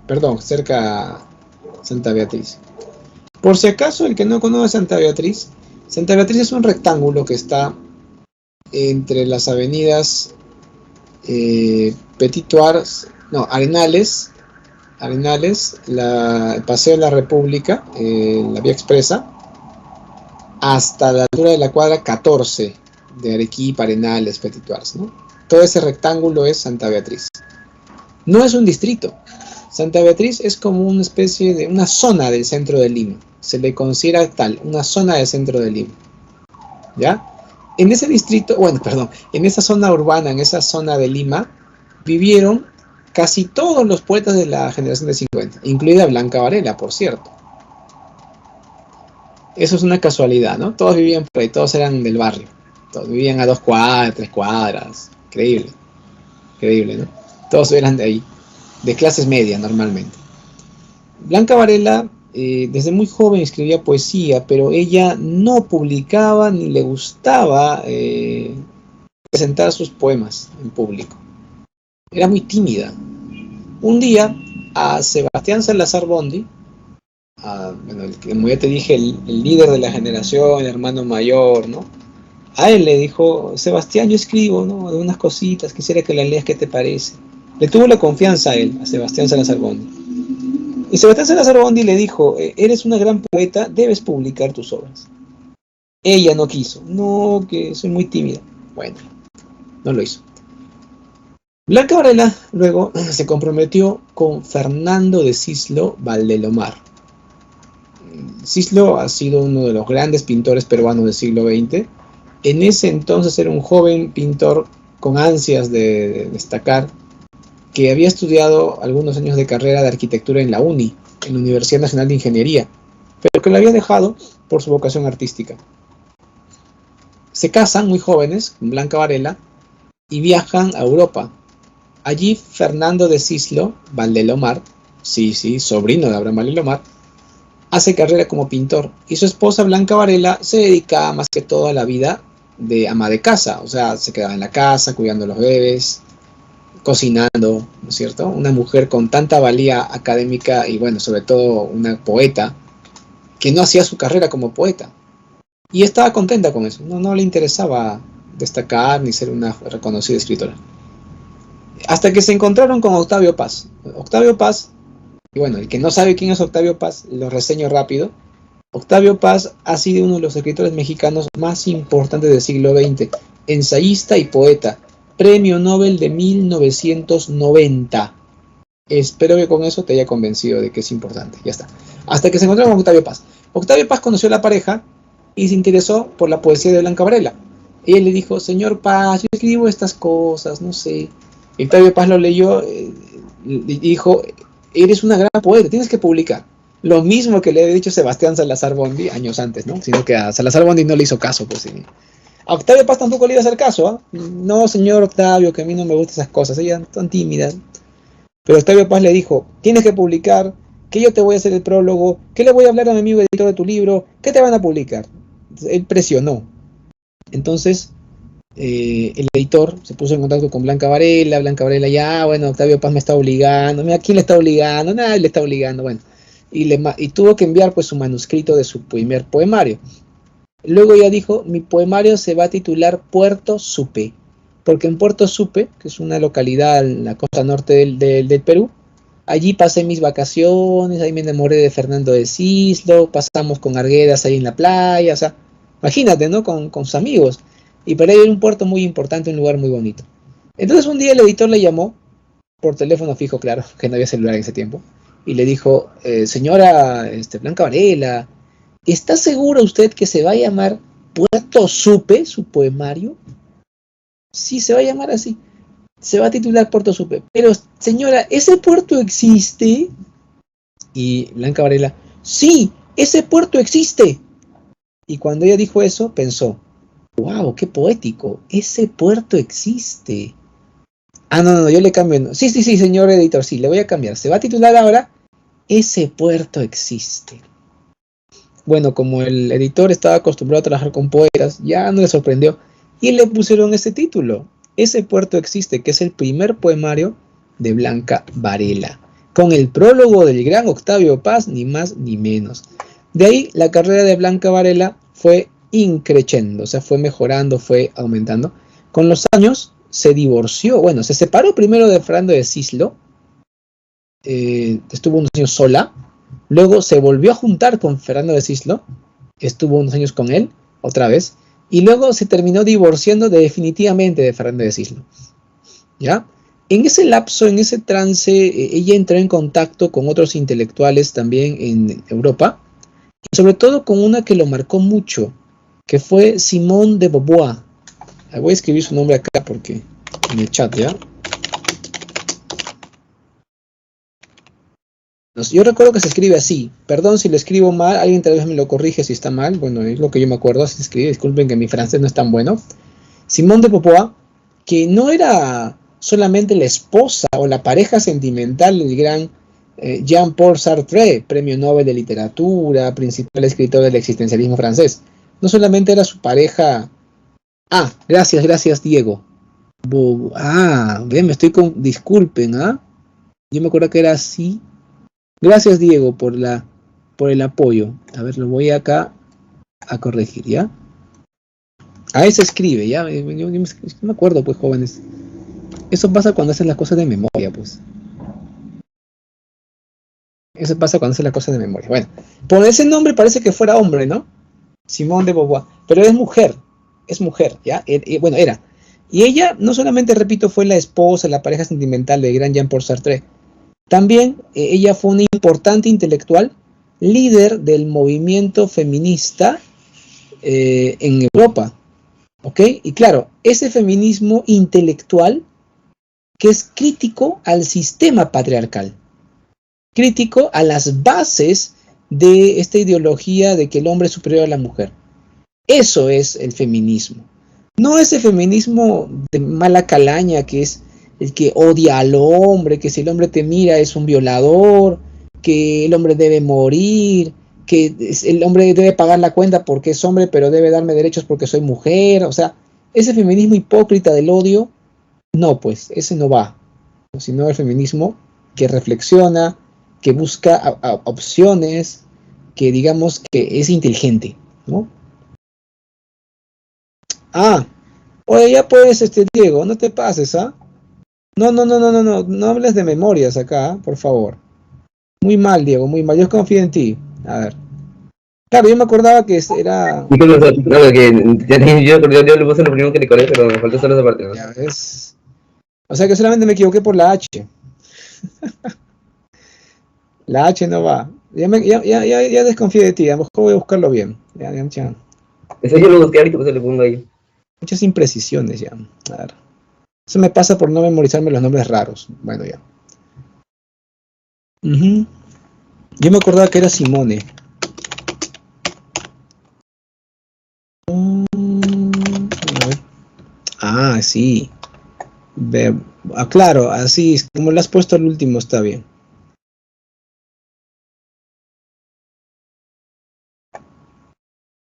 Perdón, cerca a Santa Beatriz. Por si acaso, el que no conoce Santa Beatriz es un rectángulo que está entre las avenidas Arenales, el Paseo de la República, la Vía Expresa, hasta la altura de la cuadra 14 de Arequipa, Arenales, Petit Ars, ¿no? Todo ese rectángulo es Santa Beatriz. No es un distrito. Santa Beatriz es como una especie de una zona del centro de Lima. Se le considera tal, una zona del centro de Lima. ¿Ya? En ese distrito, en esa zona urbana, en esa zona de Lima, vivieron casi todos los poetas de la generación de 50, incluida Blanca Varela, por cierto. Eso es una casualidad, ¿no? Todos vivían por ahí, todos eran del barrio. Todos vivían a 2 cuadras, 3 cuadras. Increíble. Increíble, ¿no? Todos eran de ahí, de clases medias normalmente. Blanca Varela desde muy joven escribía poesía, pero ella no publicaba ni le gustaba presentar sus poemas en público. Era muy tímida. Un día a Sebastián Salazar Bondy, como ya te dije, el líder de la generación, el hermano mayor, ¿no? A él le dijo: Sebastián, yo escribo, ¿no?, de unas cositas, quisiera que las leas, ¿qué te parece? Le tuvo la confianza a él, a Sebastián Salazar Bondy. Y Sebastián Salazar Bondy le dijo: eres una gran poeta, debes publicar tus obras. Ella no quiso, no, que soy muy tímida. Bueno, no lo hizo. Blanca Varela luego se comprometió con Fernando de Cislo Valdelomar. Cislo ha sido uno de los grandes pintores peruanos del siglo XX. En ese entonces era un joven pintor con ansias de destacar, que había estudiado algunos años de carrera de arquitectura en la UNI, en la Universidad Nacional de Ingeniería, pero que lo había dejado por su vocación artística. Se casan muy jóvenes con Blanca Varela y viajan a Europa. Allí Fernando de Cislo Valdelomar, sobrino de Abraham Valdelomar, hace carrera como pintor, y su esposa Blanca Varela se dedicaba más que todo a la vida de ama de casa, o sea, se quedaba en la casa cuidando a los bebés, cocinando, ¿no es cierto? Una mujer con tanta valía académica y, bueno, sobre todo una poeta que no hacía su carrera como poeta, y estaba contenta con eso. No le interesaba destacar ni ser una reconocida escritora. Hasta que se encontraron con Octavio Paz. Octavio Paz, y bueno, el que no sabe quién es Octavio Paz, lo reseño rápido. Octavio Paz ha sido uno de los escritores mexicanos más importantes del siglo XX, ensayista y poeta, Premio Nobel de 1990. Espero que con eso te haya convencido de que es importante. Ya está. Hasta que se encontraron con Octavio Paz. Octavio Paz conoció a la pareja y se interesó por la poesía de Blanca Varela. Y él le dijo, señor Paz, yo escribo estas cosas, no sé. Y Octavio Paz lo leyó y dijo, eres una gran poeta, tienes que publicar. Lo mismo que le había dicho Sebastián Salazar Bondi años antes, ¿no? Sino que a Salazar Bondi no le hizo caso, pues. A Octavio Paz tampoco le iba a hacer caso, ¿eh? No, señor Octavio, que a mí no me gustan esas cosas, ellas son tímidas. Pero Octavio Paz le dijo, tienes que publicar, que yo te voy a hacer el prólogo, que le voy a hablar a mi amigo editor de tu libro, que te van a publicar. Él presionó. Entonces, el editor se puso en contacto con Blanca Varela ya, bueno, Octavio Paz me está obligando, mira, ¿quién le está obligando? Nadie le está obligando, bueno. Y tuvo que enviar pues su manuscrito de su primer poemario. Luego ella dijo, mi poemario se va a titular Puerto Supe, porque en Puerto Supe, que es una localidad en la costa norte del Perú, allí pasé mis vacaciones, ahí me enamoré de Fernando de Cislo, pasamos con Arguedas ahí en la playa, o sea, imagínate, ¿no? Con sus amigos. Y para ella era un puerto muy importante, un lugar muy bonito. Entonces un día el editor le llamó, por teléfono fijo, claro, que no había celular en ese tiempo, y le dijo, señora Blanca Varela, ¿está segura usted que se va a llamar Puerto Supe, su poemario? Sí, se va a llamar así. Se va a titular Puerto Supe. Pero, señora, ¿ese puerto existe? Y Blanca Varela, sí, ese puerto existe. Y cuando ella dijo eso, pensó, wow, qué poético, ese puerto existe. Ah, no, yo le cambio. Sí, señor editor, sí, le voy a cambiar. Se va a titular ahora, ese puerto existe. Bueno, como el editor estaba acostumbrado a trabajar con poetas, ya no le sorprendió. Y le pusieron ese título, ese puerto existe, que es el primer poemario de Blanca Varela, con el prólogo del gran Octavio Paz, ni más ni menos. De ahí la carrera de Blanca Varela fue increciendo, o sea, fue mejorando, fue aumentando. Con los años se divorció, bueno, se separó primero de Fernando de Cislo, estuvo unos años sola, luego se volvió a juntar con Fernando de Cislo, estuvo unos años con él, otra vez, y luego se terminó divorciando definitivamente de Fernando de Cislo, ¿ya? En ese lapso, en ese trance, ella entró en contacto con otros intelectuales también en Europa, y sobre todo con una que lo marcó mucho, que fue Simone de Beauvoir. Voy a escribir su nombre acá porque en el chat, ¿ya? Yo recuerdo que se escribe así, perdón si lo escribo mal, alguien tal vez me lo corrige si está mal, bueno, es lo que yo me acuerdo, así se escribe, disculpen que mi francés no es tan bueno. Simone de Beauvoir, que no era solamente la esposa o la pareja sentimental del gran Jean-Paul Sartre, premio Nobel de Literatura, principal escritor del existencialismo francés, no solamente era su pareja. Ah, gracias Diego. Ven, me estoy con, disculpen, yo me acuerdo que era así. Gracias Diego por el apoyo. A ver, lo voy acá a corregir, ¿ya? Ahí se escribe, ¿ya? Yo me acuerdo, pues, jóvenes. Eso pasa cuando hacen las cosas de memoria, pues. Eso pasa cuando hacen las cosas de memoria. Bueno, por ese nombre parece que fuera hombre, ¿no? Simone de Beauvoir. Pero es mujer, ¿ya? Bueno, era. Y ella, no solamente, repito, fue la esposa, la pareja sentimental del gran Jean-Paul Sartre. También ella fue una importante intelectual, líder del movimiento feminista en Europa, ¿ok? Y claro, ese feminismo intelectual que es crítico al sistema patriarcal, crítico a las bases de esta ideología de que el hombre es superior a la mujer. Eso es el feminismo. No ese feminismo de mala calaña que es el que odia al hombre, que si el hombre te mira es un violador, que el hombre debe morir, que el hombre debe pagar la cuenta porque es hombre, pero debe darme derechos porque soy mujer. O sea, ese feminismo hipócrita del odio, no, pues, ese no va. Sino el feminismo que reflexiona, que busca opciones, que digamos que es inteligente, ¿no? Oye, ya pues, Diego, no te pases, ¿ah? No hables de memorias acá, por favor. Muy mal, Diego, muy mal. Yo confío en ti. A ver. Claro, yo me acordaba que era... Y con los otros, no, que yo le puse lo primero que le colé, pero me faltó solo esa parte, ¿no? Ya ves. O sea que solamente me equivoqué por la H. La H no va. Ya desconfío de ti. A lo mejor voy a buscarlo bien. Ya. Eso yo lo busqué ahorita, pues se le pongo ahí. Muchas imprecisiones ya. A ver. Eso me pasa por no memorizarme los nombres raros. Bueno, ya. Yo me acordaba que era Simone. A ver. Ah, sí. Claro, así, como lo has puesto al último, está bien.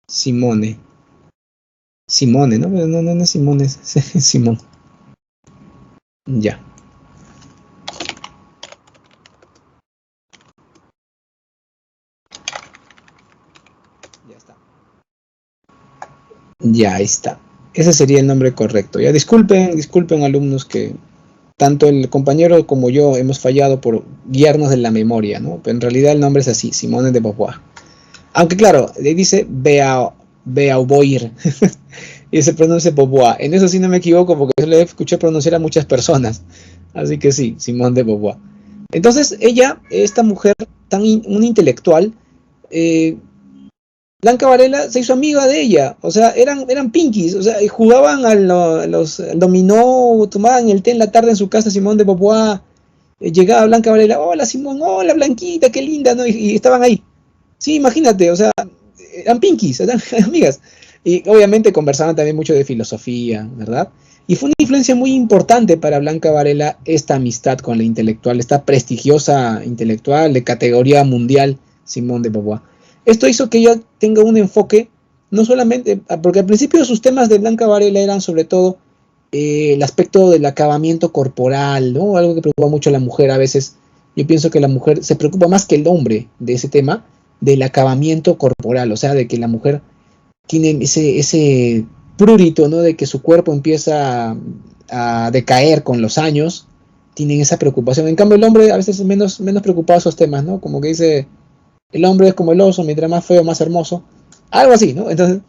Simone, ¿no? No es Simone, es Simón. Ya. Ya está. Ya, ahí está. Ese sería el nombre correcto. Ya disculpen alumnos que tanto el compañero como yo hemos fallado por guiarnos de la memoria, ¿no? Pero en realidad el nombre es así, Simone de Beauvoir. Aunque claro, dice Beauvoir y se pronuncia Beauvoir. En eso sí no me equivoco porque yo le escuché pronunciar a muchas personas. Así que sí, Simone de Beauvoir. Entonces ella, esta mujer una intelectual, Blanca Varela se hizo amiga de ella, o sea, eran pinkies, o sea, jugaban al dominó, tomaban el té en la tarde en su casa Simone de Beauvoir, llegaba Blanca Varela, hola Simón, hola Blanquita, qué linda, ¿no? Y estaban ahí. Sí, imagínate, o sea, eran pinkies, eran amigas. Y obviamente conversaban también mucho de filosofía, ¿verdad? Y fue una influencia muy importante para Blanca Varela esta amistad con la intelectual, esta prestigiosa intelectual de categoría mundial, Simone de Beauvoir. Esto hizo que ella tenga un enfoque, no solamente, porque al principio sus temas de Blanca Varela eran sobre todo el aspecto del acabamiento corporal, ¿no? Algo que preocupa mucho a la mujer a veces. Yo pienso que la mujer se preocupa más que el hombre de ese tema, del acabamiento corporal, o sea, de que la mujer tiene ese prurito, ¿no? De que su cuerpo empieza a decaer con los años, tienen esa preocupación. En cambio, el hombre a veces es menos preocupado de esos temas, ¿no? Como que dice, el hombre es como el oso, mientras más feo, más hermoso. Algo así, ¿no? Entonces,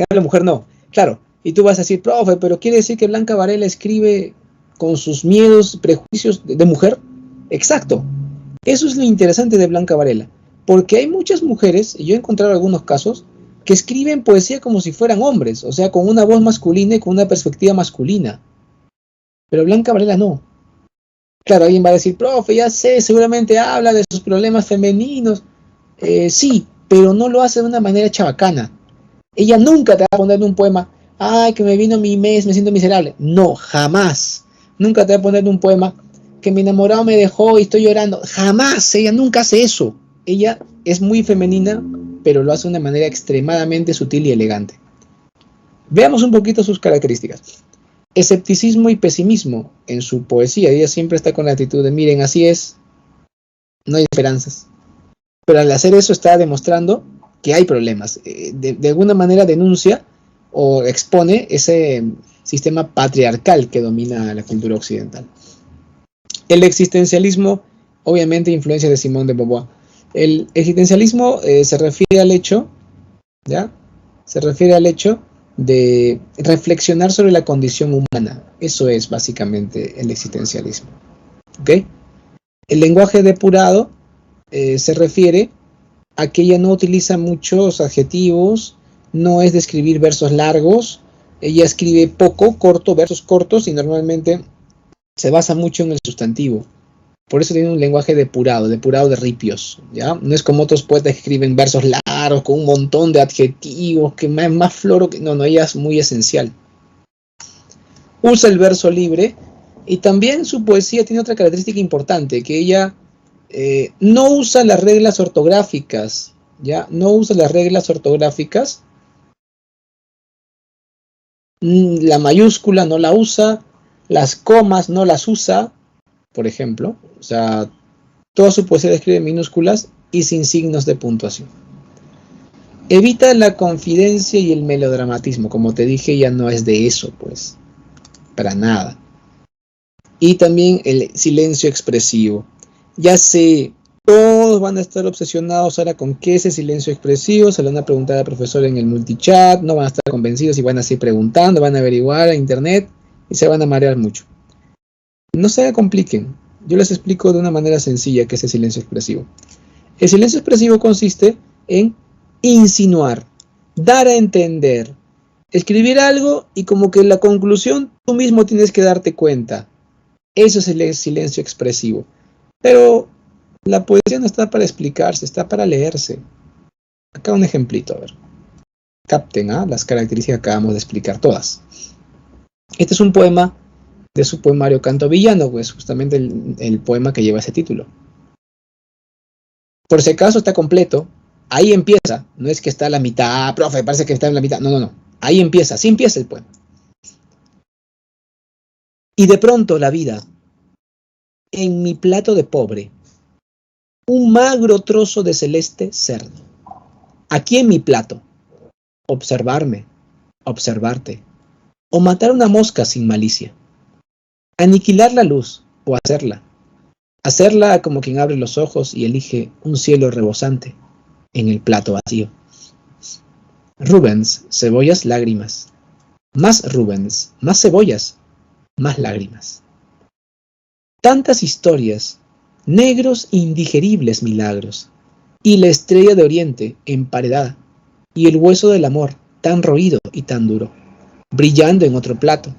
la mujer no. Claro, y tú vas a decir, profe, pero ¿quiere decir que Blanca Varela escribe con sus miedos, prejuicios de mujer? Exacto. Eso es lo interesante de Blanca Varela. Porque hay muchas mujeres, y yo he encontrado algunos casos, que escriben poesía como si fueran hombres, o sea, con una voz masculina y con una perspectiva masculina. Pero Blanca Varela no. Claro, alguien va a decir, profe, ya sé, seguramente habla de sus problemas femeninos. Sí, pero no lo hace de una manera chabacana. Ella nunca te va a poner un poema, ay, que me vino mi mes, me siento miserable. No, jamás. Nunca te va a poner un poema, que mi enamorado me dejó y estoy llorando. Jamás, ella nunca hace eso. Ella es muy femenina, pero lo hace de una manera extremadamente sutil y elegante. Veamos un poquito sus características. Escepticismo y pesimismo en su poesía. Ella siempre está con la actitud de, miren, así es, no hay esperanzas. Pero al hacer eso está demostrando que hay problemas. De alguna manera denuncia o expone ese sistema patriarcal que domina la cultura occidental. El existencialismo, obviamente, influencia de Simone de Beauvoir. El existencialismo se refiere al hecho, ¿ya? Se refiere al hecho de reflexionar sobre la condición humana. Eso es básicamente el existencialismo. ¿Ok? El lenguaje depurado se refiere a que ella no utiliza muchos adjetivos, no es de escribir versos largos, ella escribe poco, corto, versos cortos y normalmente se basa mucho en el sustantivo. Por eso tiene un lenguaje depurado de ripios, ¿ya? No es como otros poetas que escriben versos largos con un montón de adjetivos, que más floro que... No, ella es muy esencial. Usa el verso libre y también su poesía tiene otra característica importante, que ella no usa las reglas ortográficas, ¿ya? No usa las reglas ortográficas. La mayúscula no la usa, las comas no las usa, por ejemplo. O sea, toda su poesía la escribe en minúsculas y sin signos de puntuación. Evita la confidencia y el melodramatismo. Como te dije, ya no es de eso, pues. Para nada. Y también el silencio expresivo. Ya sé, todos van a estar obsesionados ahora con qué es el silencio expresivo. Se lo van a preguntar al profesor en el multichat. No van a estar convencidos y van a seguir preguntando. Van a averiguar a internet y se van a marear mucho. No se compliquen. Yo les explico de una manera sencilla qué es el silencio expresivo. El silencio expresivo consiste en insinuar, dar a entender, escribir algo y como que la conclusión tú mismo tienes que darte cuenta. Eso es el silencio expresivo. Pero la poesía no está para explicarse, está para leerse. Acá un ejemplito, a ver. Capten las características que acabamos de explicar todas. Este es un poema de su poemario Canto Villano, pues justamente el poema que lleva ese título. Por si acaso está completo, ahí empieza, no es que está a la mitad, profe, parece que está en la mitad, no, ahí empieza, así empieza el poema. Y de pronto la vida, en mi plato de pobre, un magro trozo de celeste cerdo. Aquí en mi plato, observarme, observarte, o matar una mosca sin malicia, aniquilar la luz o hacerla como quien abre los ojos y elige un cielo rebosante en el plato vacío. Rubens, cebollas, lágrimas. Más Rubens, más cebollas, más lágrimas. Tantas historias, negros indigeribles milagros, y la estrella de oriente emparedada, y el hueso del amor tan roído y tan duro, brillando en otro plato.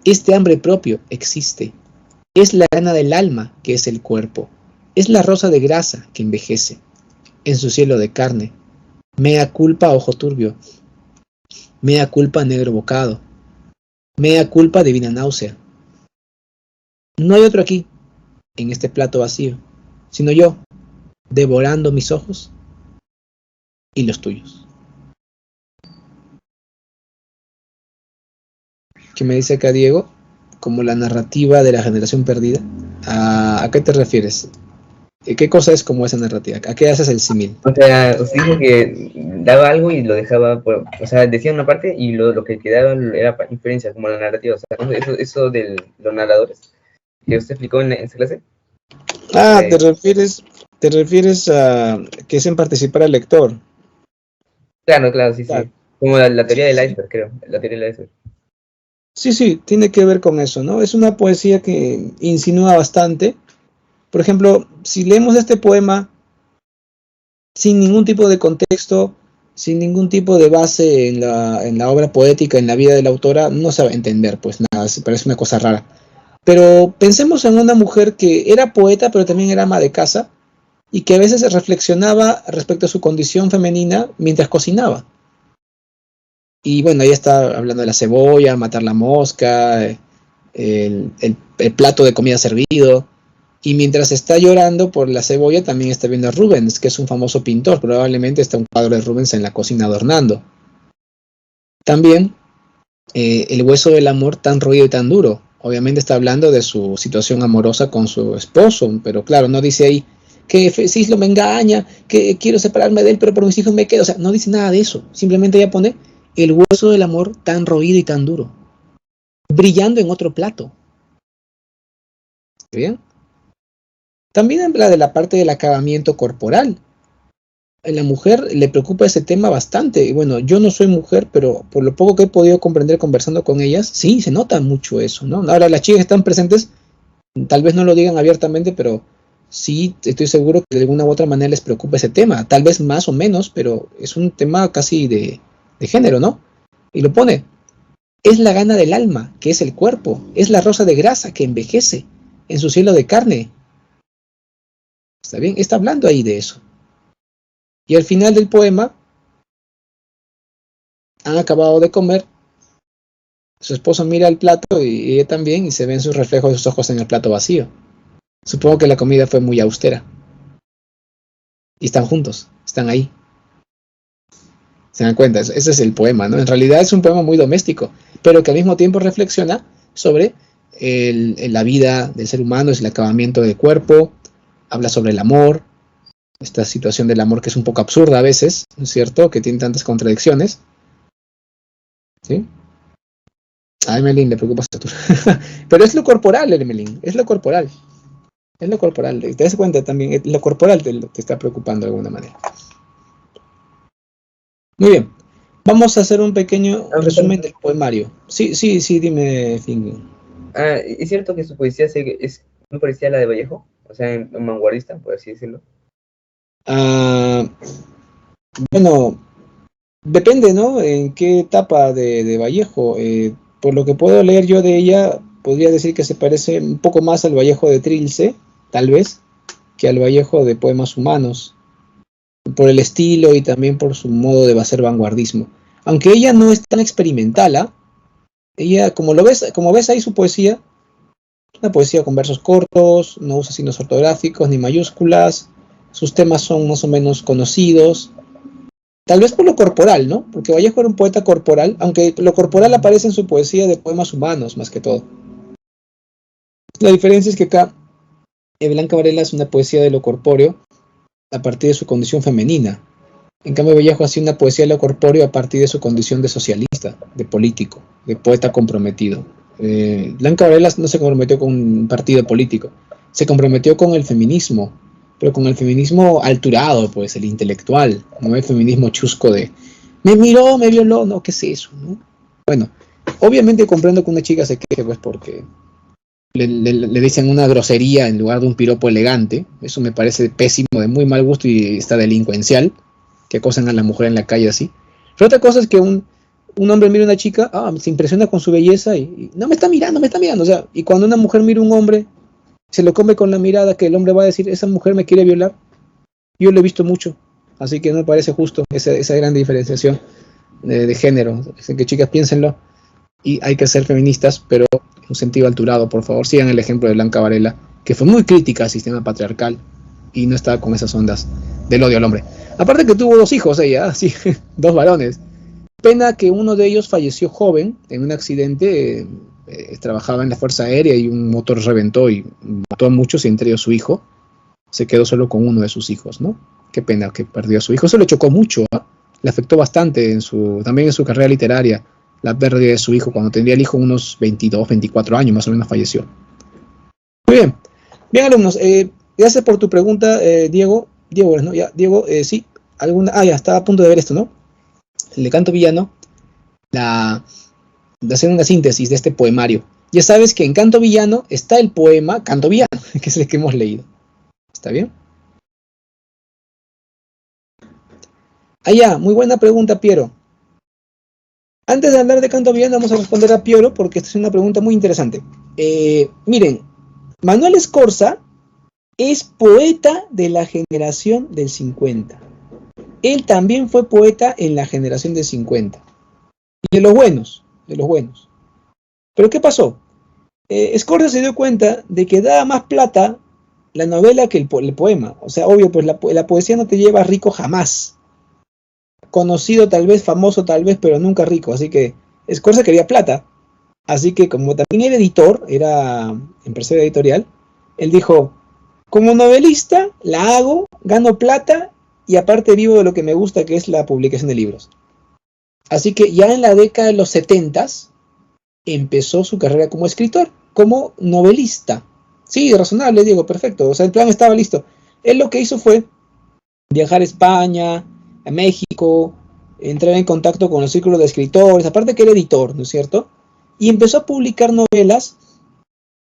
Este hambre propio existe. Es la gana del alma que es el cuerpo. Es la rosa de grasa que envejece. En su cielo de carne. Mea culpa ojo turbio. Mea culpa negro bocado. Mea culpa divina náusea. No hay otro aquí, en este plato vacío, sino yo, devorando mis ojos y los tuyos. ¿Qué me dice acá Diego? Como la narrativa de la generación perdida. ¿A qué te refieres? ¿Qué cosa es como esa narrativa? ¿A qué haces el símil? O sea, usted dijo que daba algo y lo dejaba, o sea, decía una parte y lo que quedaba era inferencia, como la narrativa. O sea, ¿no? Eso de los narradores que usted explicó en esa clase. ¿Te refieres a que hacen participar al lector? Claro, sí, Claro. sí. Como la teoría del iceberg, creo. La teoría del iceberg. Sí, tiene que ver con eso, ¿no? Es una poesía que insinúa bastante. Por ejemplo, si leemos este poema sin ningún tipo de contexto, sin ningún tipo de base en la obra poética, en la vida de la autora, no se va a entender, pues nada, parece una cosa rara. Pero pensemos en una mujer que era poeta, pero también era ama de casa, y que a veces reflexionaba respecto a su condición femenina mientras cocinaba. Y bueno, ahí está hablando de la cebolla, matar la mosca, el plato de comida servido. Y mientras está llorando por la cebolla, también está viendo a Rubens, que es un famoso pintor. Probablemente está un cuadro de Rubens en la cocina adornando. También el hueso del amor tan roído y tan duro. Obviamente está hablando de su situación amorosa con su esposo, pero claro, no dice ahí que Cislo me engaña, que quiero separarme de él, pero por mis hijos me quedo. O sea, no dice nada de eso. Simplemente ella pone el hueso del amor tan roído y tan duro, brillando en otro plato. ¿Bien? También habla de la parte del acabamiento corporal. A la mujer le preocupa ese tema bastante. Y bueno, yo no soy mujer, pero por lo poco que he podido comprender conversando con ellas, sí, se nota mucho eso, ¿no? Ahora, las chicas que están presentes, tal vez no lo digan abiertamente, pero sí estoy seguro que de alguna u otra manera les preocupa ese tema. Tal vez más o menos, pero es un tema casi de género, ¿no? Y lo pone. Es la gana del alma, que es el cuerpo. Es la rosa de grasa que envejece en su cielo de carne. ¿Está bien? Está hablando ahí de eso. Y al final del poema, han acabado de comer, su esposo mira el plato y ella también, y se ven sus reflejos de sus ojos en el plato vacío. Supongo que la comida fue muy austera. Y están juntos, están ahí. ¿Se dan cuenta? Ese es el poema, ¿no? En realidad es un poema muy doméstico, pero que al mismo tiempo reflexiona sobre la vida del ser humano, es el acabamiento del cuerpo, habla sobre el amor, esta situación del amor que es un poco absurda a veces, ¿no es cierto? Que tiene tantas contradicciones. ¿Sí? A Emelín le preocupa Saturno. Pero es lo corporal, Emelín, es lo corporal. Es lo corporal. Te das cuenta también, lo corporal te está preocupando de alguna manera. Muy bien. Vamos a hacer un pequeño resumen del poemario. Sí, dime, Fingui. ¿Es cierto que su poesía es muy parecida a la de Vallejo? O sea, en vanguardista, por así decirlo. Bueno, depende, ¿no? En qué etapa de Vallejo. Por lo que puedo leer yo de ella, podría decir que se parece un poco más al Vallejo de Trilce, tal vez, que al Vallejo de Poemas Humanos, por el estilo y también por su modo de hacer vanguardismo. Aunque ella no es tan experimental, ¿ah? Ella, como ves ahí su poesía, una poesía con versos cortos, no usa signos ortográficos ni mayúsculas, sus temas son más o menos conocidos, tal vez por lo corporal, ¿no? Porque Vallejo era un poeta corporal, aunque lo corporal aparece en su poesía de Poemas Humanos, más que todo. La diferencia es que acá Blanca Varela es una poesía de lo corpóreo a partir de su condición femenina. En cambio, Vallejo hacía una poesía de lo corpóreo a partir de su condición de socialista, de político, de poeta comprometido. Blanca Varela no se comprometió con un partido político, se comprometió con el feminismo, pero con el feminismo alturado, pues, el intelectual, no el feminismo chusco de me miró, me violó, no, ¿qué es eso? ¿No? Bueno, obviamente comprendo que una chica se queje, pues, porque le dicen una grosería en lugar de un piropo elegante. Eso me parece pésimo, de muy mal gusto y está delincuencial, que acosan a la mujer en la calle así. Pero otra cosa es que un hombre mira a una chica, se impresiona con su belleza y no me está mirando, o sea, y cuando una mujer mira a un hombre, se lo come con la mirada, que el hombre va a decir, esa mujer me quiere violar. Yo lo he visto mucho, así que no me parece justo esa gran diferenciación de género. Así que chicas, piénsenlo, y hay que ser feministas, pero en un sentido alturado, por favor. Sigan el ejemplo de Blanca Varela, que fue muy crítica al sistema patriarcal y no estaba con esas ondas del odio al hombre. Aparte que tuvo 2 hijos ella, sí, 2 varones. Pena que uno de ellos falleció joven en un accidente, trabajaba en la Fuerza Aérea y un motor reventó y mató a muchos, y entre ellos su hijo. Se quedó solo con uno de sus hijos, ¿no? Qué pena que perdió a su hijo. Eso le chocó mucho, ¿eh? Le afectó bastante también en su carrera literaria, la pérdida de su hijo. Cuando tendría el hijo unos 22, 24 años, más o menos falleció. Muy bien. Bien, alumnos, gracias por tu pregunta, Diego. ¿No? Ya, Diego, sí, ya estaba a punto de ver esto, ¿no? El de Canto Villano, de hacer una síntesis de este poemario. Ya sabes que en Canto Villano está el poema Canto Villano, que es el que hemos leído. ¿Está bien? Muy buena pregunta, Piero. Antes de hablar de Canto Villano, vamos a responder a Piero, porque esta es una pregunta muy interesante. Miren, Manuel Escorza es poeta de la generación del 50. Él también fue poeta en la generación del 50. Y de los buenos, Pero ¿qué pasó? Escorza se dio cuenta de que daba más plata la novela que el poema. O sea, obvio, pues la poesía no te lleva rico jamás. Conocido tal vez, famoso tal vez, pero nunca rico. Así que Escorza quería plata. Así que como también era editor, era empresario editorial, él dijo, como novelista la hago, gano plata y aparte vivo de lo que me gusta, que es la publicación de libros. Así que ya en la década de los 70s empezó su carrera como escritor, como novelista. Sí, razonable, Diego, perfecto. O sea, el plan estaba listo. Él lo que hizo fue viajar a España, a México, entrar en contacto con los círculos de escritores, aparte que era editor, ¿no es cierto? Y empezó a publicar novelas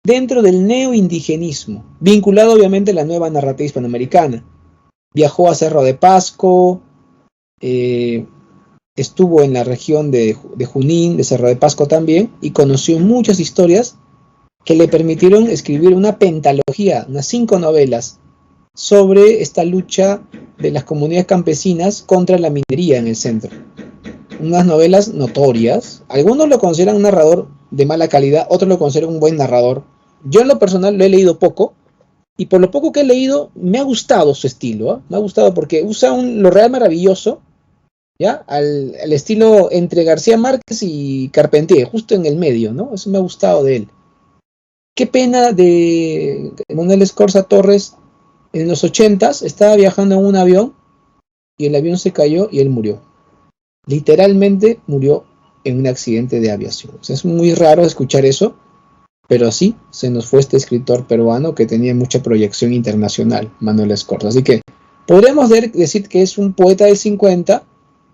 dentro del neoindigenismo, vinculado obviamente a la nueva narrativa hispanoamericana. Viajó a Cerro de Pasco, estuvo en la región de Junín, de Cerro de Pasco también, y conoció muchas historias que le permitieron escribir una pentalogía, unas 5 novelas, sobre esta lucha de las comunidades campesinas contra la minería en el centro. Unas novelas notorias. Algunos lo consideran un narrador de mala calidad, otros lo consideran un buen narrador. Yo en lo personal lo he leído poco, y por lo poco que he leído me ha gustado su estilo, ¿eh? Me ha gustado porque usa lo real maravilloso, ¿ya? Al estilo entre García Márquez y Carpentier, justo en el medio, ¿no? Eso me ha gustado de él. Qué pena de Manuel Escorza Torres en los 80s estaba viajando en un avión y el avión se cayó y él murió. Literalmente murió en un accidente de aviación. O sea, es muy raro escuchar eso, pero sí, se nos fue este escritor peruano que tenía mucha proyección internacional, Manuel Escorza. Así que podríamos decir que es un poeta del 50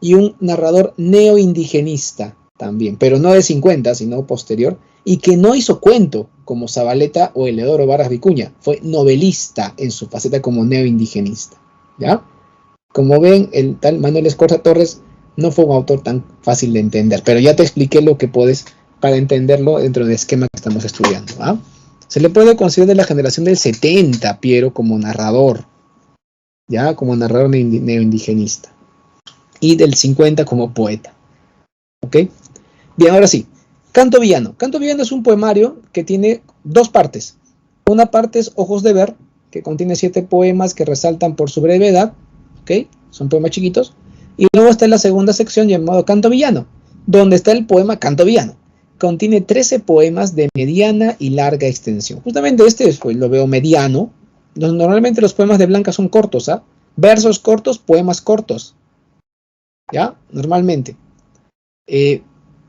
y un narrador neoindigenista también, pero no de 50, sino posterior, y que no hizo cuento como Zabaleta o Eleodoro Barras Vicuña, fue novelista en su faceta como neoindigenista, ¿ya? Como ven, el tal Manuel Escorza Torres no fue un autor tan fácil de entender, pero ya te expliqué lo que puedes para entenderlo dentro del esquema que estamos estudiando, ¿ah? Se le puede considerar de la generación del 70, Piero, como narrador, ¿ya? Como narrador neoindigenista, y del 50 como poeta, ¿ok? Bien, ahora sí, Canto Villano. Canto Villano es un poemario que tiene dos partes. Una parte es Ojos de Ver, que contiene 7 poemas que resaltan por su brevedad, ¿ok? Son poemas chiquitos. Y luego está en la segunda sección llamado Canto Villano, donde está el poema Canto Villano. Contiene 13 poemas de mediana y larga extensión. Justamente este pues, lo veo mediano. Normalmente los poemas de Blanca son cortos, ¿ah? Versos cortos, poemas cortos, ¿ya? Normalmente.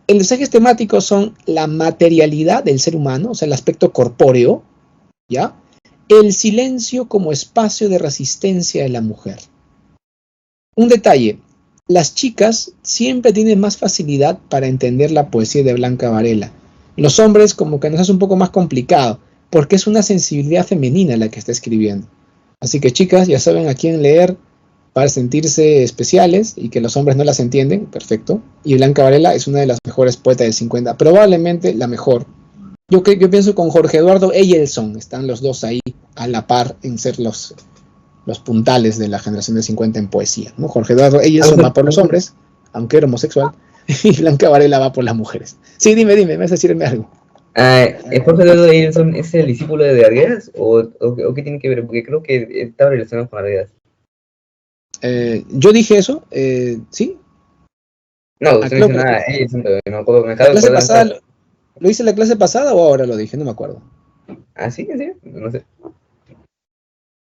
Los ejes temáticos son la materialidad del ser humano, o sea, el aspecto corpóreo, ¿ya? El silencio como espacio de resistencia de la mujer. Un detalle, las chicas siempre tienen más facilidad para entender la poesía de Blanca Varela. Los hombres como que nos hace un poco más complicado, porque es una sensibilidad femenina la que está escribiendo. Así que chicas, ya saben a quién leer para sentirse especiales y que los hombres no las entienden, perfecto. Y Blanca Varela es una de las mejores poetas del 50, probablemente la mejor. Yo pienso con Jorge Eduardo Eyelson, están los dos ahí a la par en ser los puntales de la generación del 50 en poesía, ¿no? Jorge Eduardo Eyelson va por los hombres, aunque era homosexual, y Blanca Varela va por las mujeres. Sí, dime, ¿me vas a decirme algo? ¿Jorge Eduardo Eyelson es el discípulo de Arguedas? ¿O qué tiene que ver? Porque creo que estaba relacionado con Arguedas. Yo dije eso, ¿sí? No, usted no dice nada, no acuerdo. La clase pasada, ¿lo hice la clase pasada o ahora lo dije? No me acuerdo. ¿Ah, sí? ¿En serio? No sé.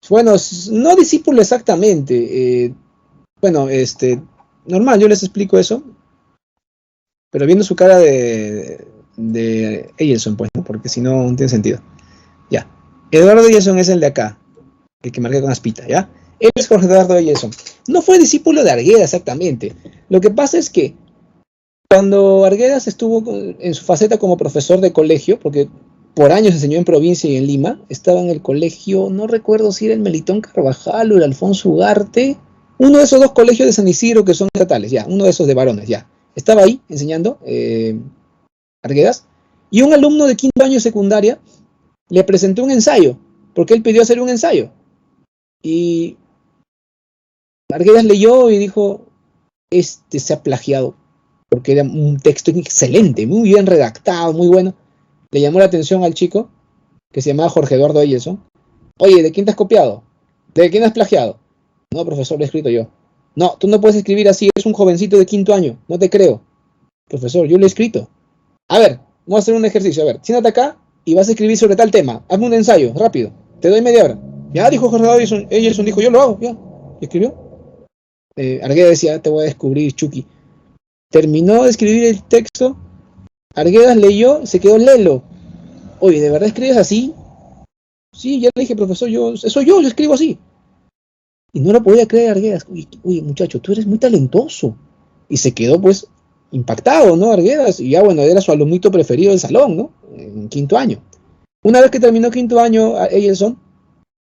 Bueno, no discípulo exactamente. Bueno, normal, yo les explico eso. Pero viendo su cara de Eyelson, pues, ¿no? Porque si no, no tiene sentido. Ya. Eduardo Eyelson es el de acá, el que marqué con aspita, ¿ya? Él es Jorge Eduardo Eyelson. No fue discípulo de Arguedas exactamente. Lo que pasa es que cuando Arguedas estuvo en su faceta como profesor de colegio, porque por años enseñó en provincia y en Lima, estaba en el colegio, no recuerdo si era el Melitón Carvajal o el Alfonso Ugarte, uno de esos dos colegios de San Isidro que son estatales, ya, uno de esos de varones, ya. Estaba ahí enseñando Arguedas, y un alumno de quinto año de secundaria le presentó un ensayo, porque él pidió hacer un ensayo. Y Arguedas leyó y dijo, se ha plagiado, porque era un texto excelente, muy bien redactado, muy bueno. Le llamó la atención al chico, que se llamaba Jorge Eduardo Eyelson. Oye, ¿de quién te has copiado? ¿De quién has plagiado? No, profesor, lo he escrito yo. No, tú no puedes escribir así, eres un jovencito de quinto año, no te creo. Profesor, yo lo he escrito. A ver, vamos a hacer un ejercicio, a ver, siéntate acá y vas a escribir sobre tal tema. Hazme un ensayo, rápido, te doy media hora. Ya, dijo Jorge Eduardo Eyelson, dijo, yo lo hago, ya. ¿Y escribió? Arguedas decía, te voy a descubrir, Chucky. Terminó de escribir el texto, Arguedas leyó, se quedó lelo. Oye, ¿de verdad escribes así? Sí, ya le dije, profesor, yo escribo así. Y no lo podía creer Arguedas. Oye, muchacho, tú eres muy talentoso. Y se quedó, pues, impactado, ¿no, Arguedas? Y ya, bueno, era su alumnito preferido del salón, ¿no? En quinto año. Una vez que terminó quinto año, Eyelson,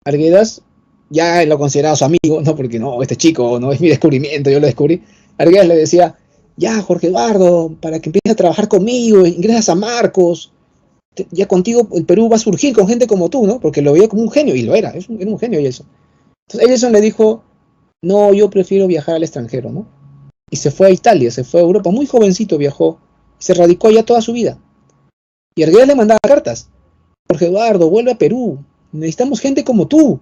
Arguedas ya lo consideraba su amigo, ¿no? Porque no, este chico, no es mi descubrimiento, yo lo descubrí. Arguedas le decía, ya, Jorge Eduardo, para que empieces a trabajar conmigo, ingresas a Marcos, ya contigo el Perú va a surgir con gente como tú, ¿no? Porque lo veía como un genio, y lo era, era un genio Eyelson. Entonces Eyelson le dijo, no, yo prefiero viajar al extranjero, ¿no? Y se fue a Italia, se fue a Europa, muy jovencito viajó, se radicó allá toda su vida. Y Arguedas le mandaba cartas, Jorge Eduardo, vuelve a Perú, necesitamos gente como tú.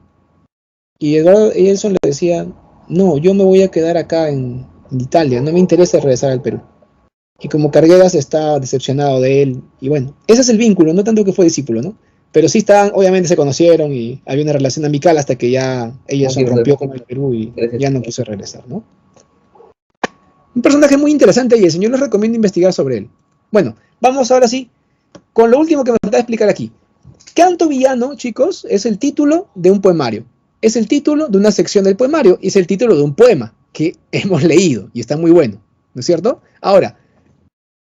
Y Eduardo Eyelson le decía, no, yo me voy a quedar acá en Italia, no me interesa regresar al Perú. Y como Arguedas está decepcionado de él, y bueno, ese es el vínculo, no tanto que fue discípulo, ¿no? Pero sí estaban, obviamente se conocieron y había una relación amical hasta que ya ella se rompió con el Perú y ya no quiso regresar, ¿no? Un personaje muy interesante y el señor les recomiendo investigar sobre él. Bueno, vamos ahora sí con lo último que me falta explicar aquí. Canto Villano, chicos, es el título de un poemario. Es el título de una sección del poemario y es el título de un poema que hemos leído y está muy bueno, ¿no es cierto? Ahora,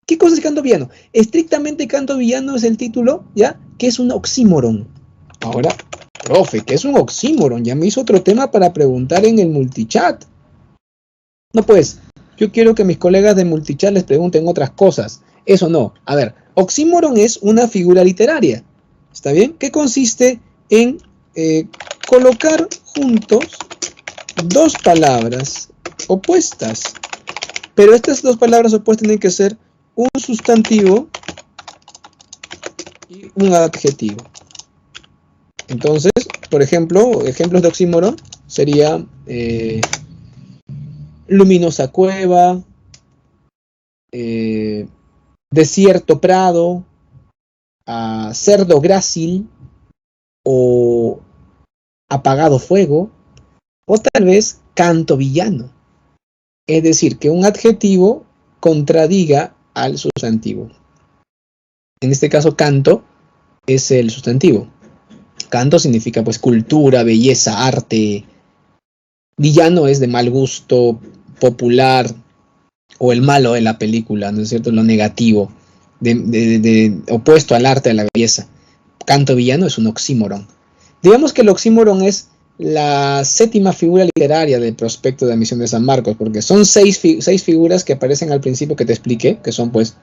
¿qué cosa es canto villano? Estrictamente canto villano es el título, ¿ya? Que es un oxímoron. Ahora, profe, ¿qué es un oxímoron? Ya me hizo otro tema para preguntar en el multichat. No, pues, yo quiero que mis colegas de multichat les pregunten otras cosas. Eso no. A ver, oxímoron es una figura literaria. ¿Está bien? Que consiste en colocar juntos dos palabras opuestas. Pero estas dos palabras opuestas tienen que ser un sustantivo y un adjetivo. Entonces, por ejemplo, ejemplos de oxímoron sería luminosa cueva, desierto prado, cerdo grácil o apagado fuego, o tal vez canto villano. Es decir, que un adjetivo contradiga al sustantivo. En este caso, canto es el sustantivo. Canto significa pues cultura, belleza, arte. Villano es de mal gusto, popular, o el malo de la película, ¿no es cierto? Lo negativo, opuesto al arte, a la belleza. Canto villano es un oxímoron. Digamos que el oxímoron es la séptima figura literaria del prospecto de admisión de San Marcos, porque son seis figuras que aparecen al principio que te expliqué, que son pues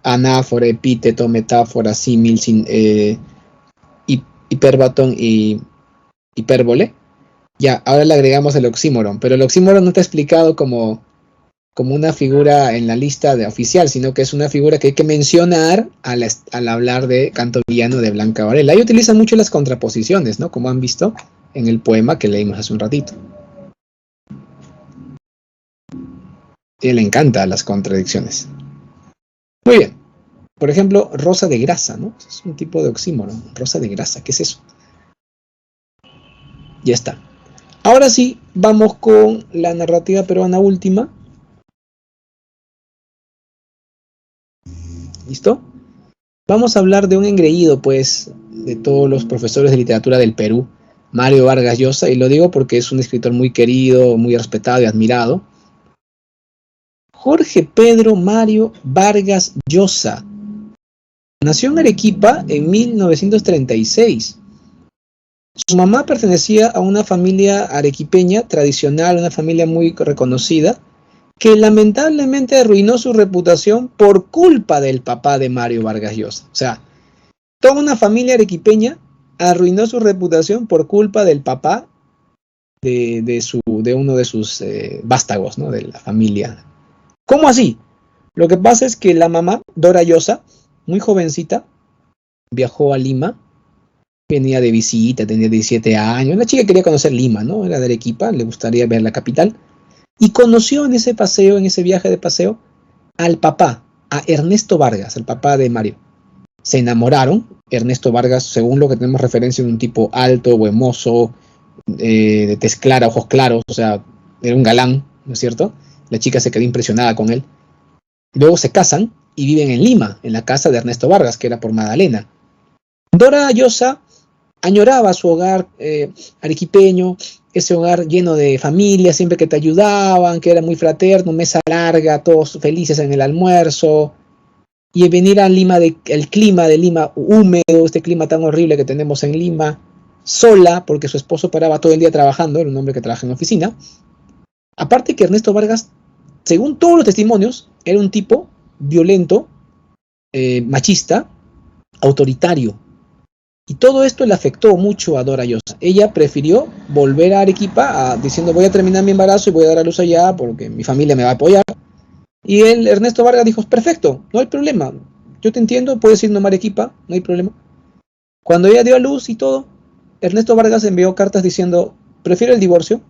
anáfora, epíteto, metáfora, símil, hiperbatón y hipérbole. Ya, ahora le agregamos el oxímoron, pero el oxímoron no está explicado como una figura en la lista oficial, sino que es una figura que hay que mencionar al hablar de canto villano de Blanca Varela. Ahí utilizan mucho las contraposiciones, ¿no? Como han visto en el poema que leímos hace un ratito. Y le encantan las contradicciones. Muy bien. Por ejemplo, rosa de grasa, ¿no? Es un tipo de oxímoron. Rosa de grasa, ¿qué es eso? Ya está. Ahora sí, vamos con la narrativa peruana última. ¿Listo? Vamos a hablar de un engreído, pues, de todos los profesores de literatura del Perú, Mario Vargas Llosa, y lo digo porque es un escritor muy querido, muy respetado y admirado. Jorge Pedro Mario Vargas Llosa nació en Arequipa en 1936. Su mamá pertenecía a una familia arequipeña tradicional, una familia muy reconocida, que lamentablemente arruinó su reputación por culpa del papá de Mario Vargas Llosa. O sea, toda una familia arequipeña arruinó su reputación por culpa del papá de uno de sus vástagos, ¿no? De la familia. ¿Cómo así? Lo que pasa es que la mamá, Dora Llosa, muy jovencita, viajó a Lima, venía de visita, tenía 17 años, la chica quería conocer Lima, ¿no? Era de Arequipa, le gustaría ver la capital. Y conoció en ese paseo, en ese viaje de paseo, al papá, a Ernesto Vargas, el papá de Mario. Se enamoraron. Ernesto Vargas, según lo que tenemos referencia, era un tipo alto, buen mozo, de tez clara, ojos claros, o sea, era un galán, ¿no es cierto? La chica se quedó impresionada con él. Luego se casan y viven en Lima, en la casa de Ernesto Vargas, que era por Magdalena. Dora Llosa añoraba su hogar arequipeño, ese hogar lleno de familia, siempre que te ayudaban, que era muy fraterno, mesa larga, todos felices en el almuerzo, y venir a Lima, el clima de Lima húmedo, este clima tan horrible que tenemos en Lima, sola, porque su esposo paraba todo el día trabajando, era un hombre que trabaja en oficina. Aparte que Ernesto Vargas, según todos los testimonios, era un tipo violento, machista, autoritario. Y todo esto le afectó mucho a Dora Llosa. Ella prefirió volver a Arequipa diciendo voy a terminar mi embarazo y voy a dar a luz allá porque mi familia me va a apoyar. Y Ernesto Vargas dijo, perfecto, no hay problema. Yo te entiendo, puedes irnos a Arequipa, no hay problema. Cuando ella dio a luz y todo, Ernesto Vargas envió cartas diciendo, prefiero el divorcio.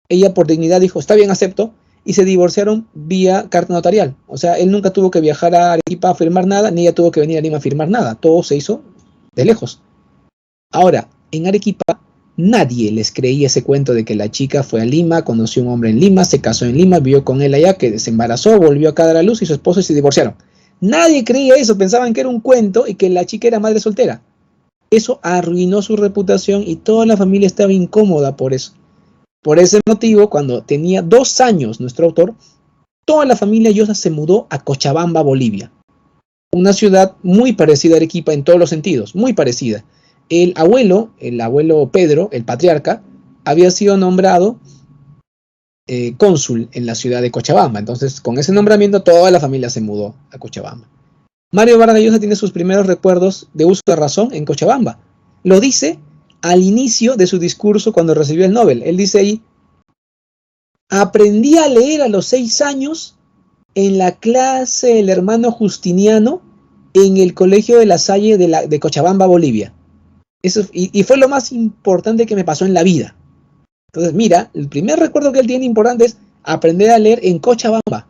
Ella por dignidad dijo, está bien, acepto. Y se divorciaron vía carta notarial. O sea, él nunca tuvo que viajar a Arequipa a firmar nada, ni ella tuvo que venir a Lima a firmar nada. Todo se hizo de lejos. Ahora, en Arequipa, nadie les creía ese cuento de que la chica fue a Lima, conoció a un hombre en Lima, se casó en Lima, vivió con él allá, que se embarazó, volvió acá a dar a luz y su esposo se divorciaron. Nadie creía eso, pensaban que era un cuento y que la chica era madre soltera. Eso arruinó su reputación y toda la familia estaba incómoda por eso. Por ese motivo, cuando tenía 2 años nuestro autor, toda la familia Llosa se mudó a Cochabamba, Bolivia. Una ciudad muy parecida a Arequipa en todos los sentidos, muy parecida. El abuelo Pedro, el patriarca, había sido nombrado cónsul en la ciudad de Cochabamba. Entonces, con ese nombramiento, toda la familia se mudó a Cochabamba. Mario Vargas Llosa tiene sus primeros recuerdos de uso de razón en Cochabamba. Lo dice al inicio de su discurso cuando recibió el Nobel. Él dice ahí: aprendí a leer a los 6 años en la clase del hermano Justiniano en el colegio de La Salle de Cochabamba, Bolivia. Eso, y fue lo más importante que me pasó en la vida. Entonces, mira, el primer recuerdo que él tiene importante es aprender a leer en Cochabamba.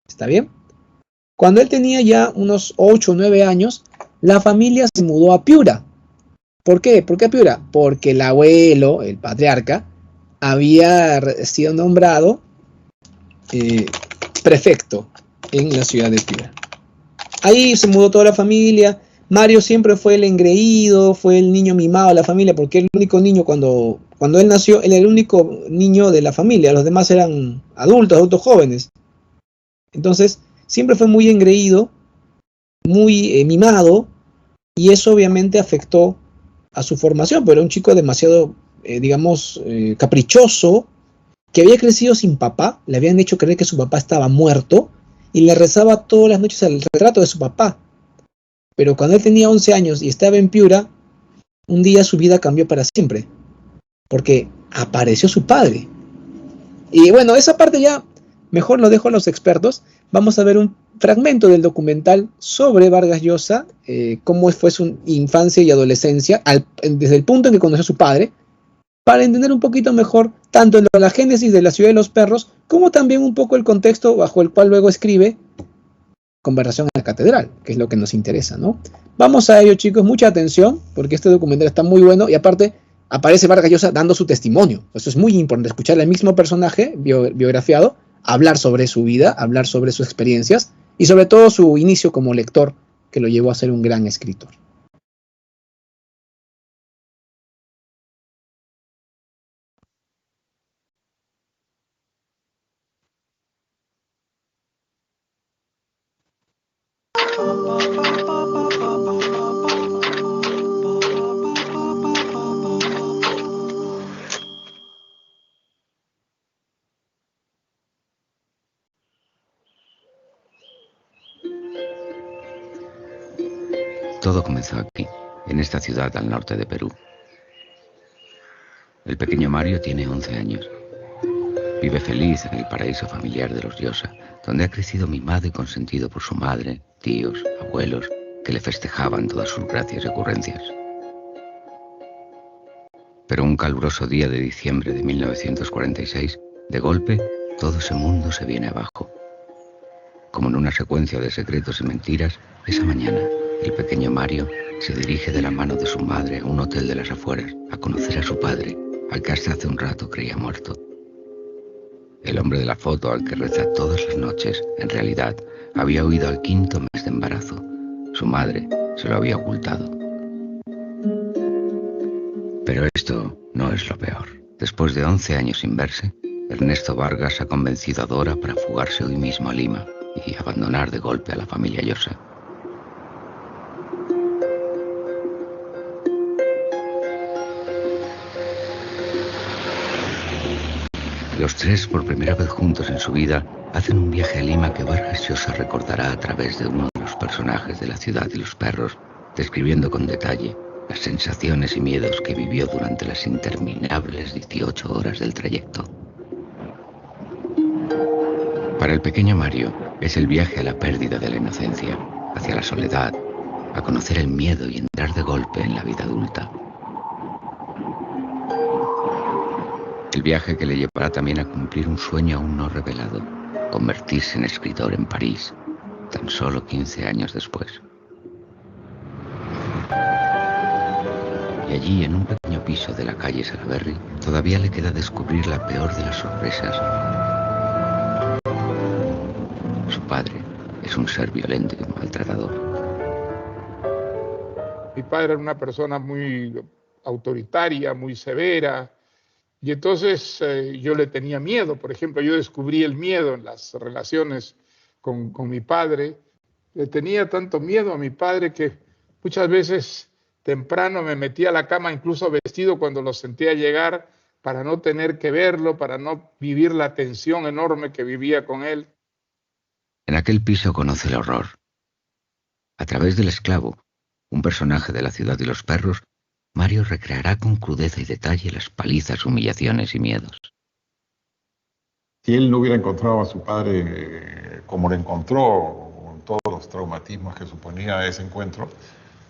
¿Está bien? Cuando él tenía ya unos 8 o 9 años, la familia se mudó a Piura. ¿Por qué? ¿Por qué a Piura? Porque el abuelo, el patriarca, había sido nombrado prefecto en la ciudad de Piura. Ahí se mudó toda la familia. Mario siempre fue el engreído, fue el niño mimado de la familia, porque el único niño cuando él nació, él era el único niño de la familia, los demás eran adultos jóvenes. Entonces, siempre fue muy engreído, muy mimado, y eso obviamente afectó a su formación, pero era un chico demasiado, caprichoso, que había crecido sin papá, le habían hecho creer que su papá estaba muerto, y le rezaba todas las noches el retrato de su papá. Pero cuando él tenía 11 años y estaba en Piura, un día su vida cambió para siempre, porque apareció su padre. Y bueno, esa parte ya mejor lo dejo a los expertos. Vamos a ver un fragmento del documental sobre Vargas Llosa, cómo fue su infancia y adolescencia, desde el punto en que conoció a su padre, para entender un poquito mejor tanto la génesis de La ciudad de los perros, como también un poco el contexto bajo el cual luego escribe Conversación en la catedral, que es lo que nos interesa, ¿no? Vamos a ello, chicos, mucha atención, porque este documental está muy bueno, y aparte aparece Vargas Llosa dando su testimonio. Eso es muy importante, escuchar al mismo personaje biografiado, hablar sobre su vida, hablar sobre sus experiencias, y sobre todo su inicio como lector, que lo llevó a ser un gran escritor. Todo comenzó aquí, en esta ciudad al norte de Perú. El pequeño Mario tiene 11 años. Vive feliz en el paraíso familiar de los Llosa, donde ha crecido mimado y consentido por su madre, tíos, abuelos, que le festejaban todas sus gracias y ocurrencias. Pero un caluroso día de diciembre de 1946, de golpe, todo ese mundo se viene abajo. Como en una secuencia de secretos y mentiras, esa mañana, el pequeño Mario se dirige de la mano de su madre a un hotel de las afueras a conocer a su padre, al que hasta hace un rato creía muerto. El hombre de la foto al que reza todas las noches, en realidad, había huido al 5º mes de embarazo. Su madre se lo había ocultado. Pero esto no es lo peor. Después de 11 años sin verse, Ernesto Vargas ha convencido a Dora para fugarse hoy mismo a Lima y abandonar de golpe a la familia Llosa. Los tres, por primera vez juntos en su vida, hacen un viaje a Lima que Vargas Llosa recordará a través de uno de los personajes de La ciudad de los perros, describiendo con detalle las sensaciones y miedos que vivió durante las interminables 18 horas del trayecto. Para el pequeño Mario es el viaje a la pérdida de la inocencia, hacia la soledad, a conocer el miedo y entrar de golpe en la vida adulta. El viaje que le llevará también a cumplir un sueño aún no revelado, convertirse en escritor en París, tan solo 15 años después. Y Y allí, en un pequeño piso de la calle Salaberry, todavía le queda descubrir la peor de las sorpresas. Su padre es un ser violento y maltratador. Mi padre era una persona muy autoritaria, muy severa, y entonces yo le tenía miedo. Por ejemplo, yo descubrí el miedo en las relaciones con mi padre. Le tenía tanto miedo a mi padre que muchas veces temprano me metía a la cama, incluso vestido cuando lo sentía llegar, para no tener que verlo, para no vivir la tensión enorme que vivía con él. En aquel piso conoce el horror. A través del esclavo, un personaje de La ciudad y los perros, Mario recreará con crudeza y detalle las palizas, humillaciones y miedos. Si él no hubiera encontrado a su padre como lo encontró, con todos los traumatismos que suponía ese encuentro,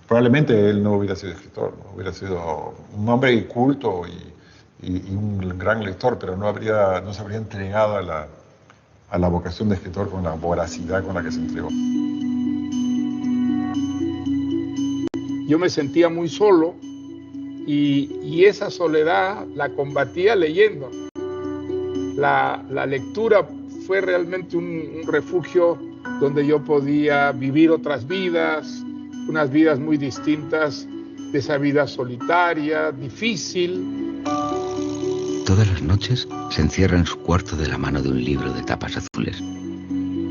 probablemente él no hubiera sido escritor, ¿no? Hubiera sido un hombre culto y un gran lector, pero no se habría entregado a la vocación de escritor con la voracidad con la que se entregó. Yo me sentía muy solo y esa soledad la combatía leyendo. La lectura fue realmente un refugio donde yo podía vivir otras vidas, unas vidas muy distintas de esa vida solitaria, difícil. Todas las noches se encierra en su cuarto de la mano de un libro de tapas azules.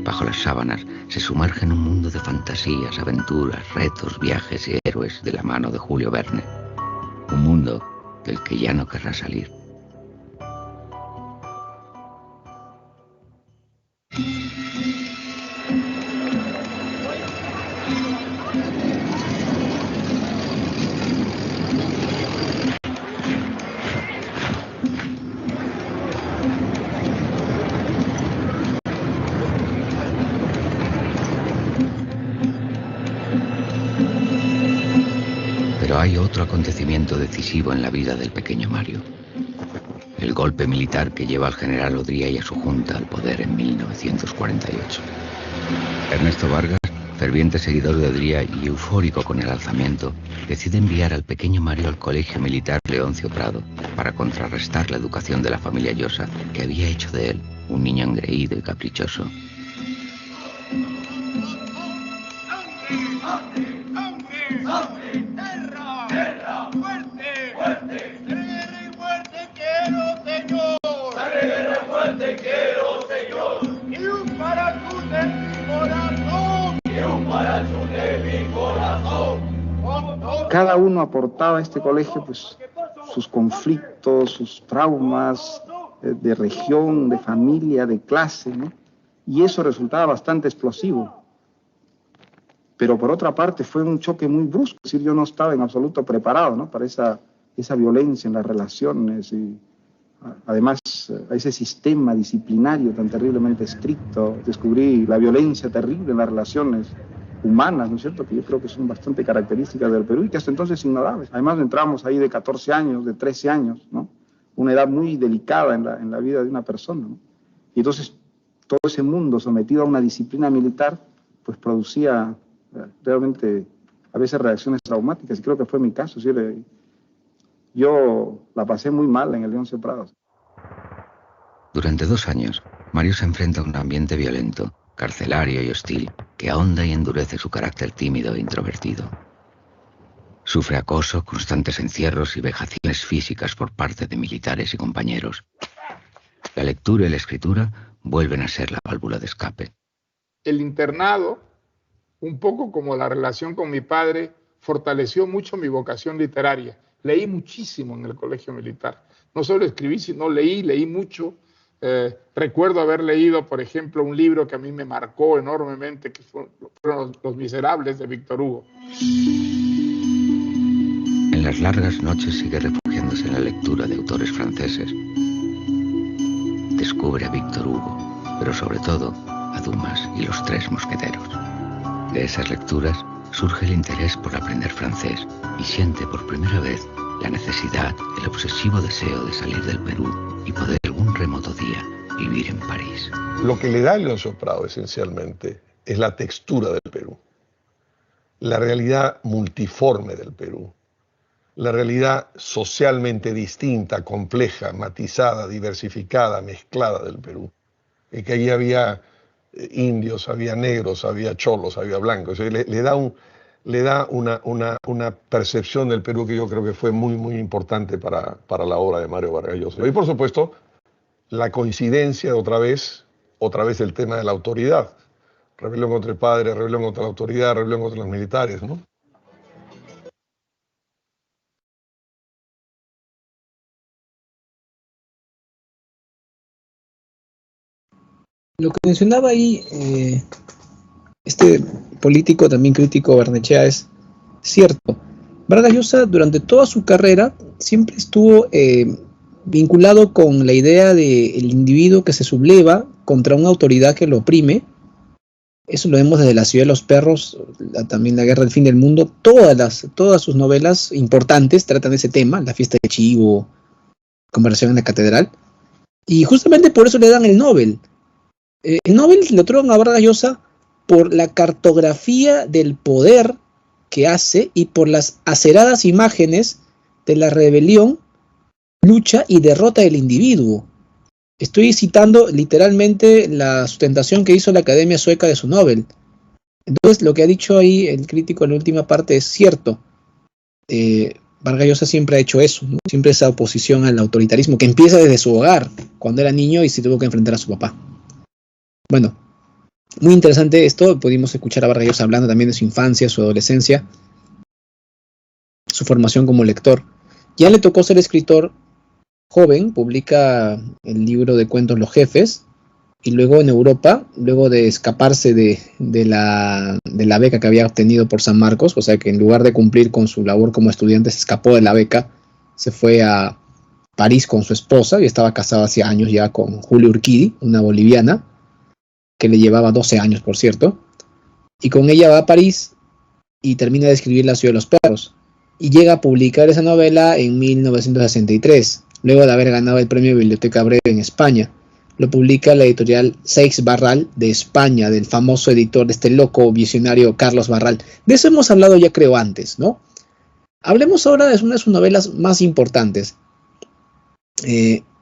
Bajo las sábanas se sumerge en un mundo de fantasías, aventuras, retos, viajes y héroes de la mano de Julio Verne. Un mundo del que ya no querrá salir. Pero hay otro acontecimiento decisivo en la vida del pequeño Mario. El golpe militar que lleva al general Odría y a su junta al poder en 1948. Ernesto Vargas, ferviente seguidor de Odría y eufórico con el alzamiento, decide enviar al pequeño Mario al colegio militar Leoncio Prado para contrarrestar la educación de la familia Llosa, que había hecho de él un niño engreído y caprichoso. Cada uno aportaba a este colegio pues, sus conflictos, sus traumas de región, de familia, de clase, ¿no? Y eso resultaba bastante explosivo. Pero por otra parte fue un choque muy brusco, es decir, yo no estaba en absoluto preparado, ¿no? Para esa violencia en las relaciones y además a ese sistema disciplinario tan terriblemente estricto. Descubrí la violencia terrible en las relaciones humanas, ¿no es cierto?, que yo creo que son bastante características del Perú y que hasta entonces ignorables. Además entramos ahí de 14 años, de 13 años, ¿no? Una edad muy delicada en la vida de una persona, ¿no? Y entonces todo ese mundo sometido a una disciplina militar pues producía realmente a veces reacciones traumáticas, y creo que fue mi caso. ¿Sí? Yo la pasé muy mal en el Leoncio Prado. Durante 2 años, Mario se enfrenta a un ambiente violento, carcelario y hostil, que ahonda y endurece su carácter tímido e introvertido. Sufre acoso, constantes encierros y vejaciones físicas por parte de militares y compañeros. La lectura y la escritura vuelven a ser la válvula de escape. El internado, un poco como la relación con mi padre, fortaleció mucho mi vocación literaria. Leí muchísimo en el colegio militar. No solo escribí, sino leí mucho. Recuerdo haber leído, por ejemplo, un libro que a mí me marcó enormemente, que fueron Los Miserables, de Víctor Hugo. En las largas noches sigue refugiándose en la lectura de autores franceses. Descubre a Víctor Hugo, pero sobre todo a Dumas y los Tres Mosqueteros. De esas lecturas surge el interés por aprender francés y siente por primera vez la necesidad, el obsesivo deseo de salir del Perú y poder algún remoto día vivir en París. Lo que le da a Leoncio Prado esencialmente es la textura del Perú, la realidad multiforme del Perú, la realidad socialmente distinta, compleja, matizada, diversificada, mezclada del Perú. Y que allí había indios, había negros, había cholos, había blancos. Le da una percepción del Perú que yo creo que fue muy, muy importante para la obra de Mario Vargas Llosa. Y por supuesto, la coincidencia otra vez del tema de la autoridad. Rebelión contra el padre, rebelión contra la autoridad, rebelión contra los militares, ¿no? Lo que mencionaba ahí, este político también crítico Barnechea es cierto. Vargas Llosa durante toda su carrera siempre estuvo vinculado con la idea del individuo que se subleva contra una autoridad que lo oprime. Eso lo vemos desde La ciudad de los perros, también La guerra del fin del mundo. Todas sus novelas importantes tratan de ese tema, La fiesta de Chivo, Conversación en la catedral. Y justamente por eso le dan el Nobel. El Nobel le otorgan a Vargas Llosa por la cartografía del poder que hace y por las aceradas imágenes de la rebelión, lucha y derrota del individuo. Estoy citando literalmente la sustentación que hizo la Academia Sueca de su Nobel. Entonces, lo que ha dicho ahí el crítico en la última parte es cierto. Vargas Llosa siempre ha hecho eso, ¿no? Siempre esa oposición al autoritarismo que empieza desde su hogar, cuando era niño y se tuvo que enfrentar a su papá. Bueno, muy interesante esto. Pudimos escuchar a Vargas Llosa hablando también de su infancia, su adolescencia, su formación como lector. Ya le tocó ser escritor joven, publica el libro de cuentos Los Jefes, y luego en Europa, luego de escaparse de la beca que había obtenido por San Marcos, o sea que en lugar de cumplir con su labor como estudiante, se escapó de la beca, se fue a París con su esposa, y estaba casado hacía años ya con Julia Urquidi, una boliviana, que le llevaba 12 años, por cierto, y con ella va a París y termina de escribir La ciudad de los perros, y llega a publicar esa novela en 1963, luego de haber ganado el premio Biblioteca Breve en España. Lo publica la editorial Seix Barral de España, del famoso editor, de este loco visionario Carlos Barral. De eso hemos hablado ya creo antes, ¿no? Hablemos ahora de una de sus novelas más importantes,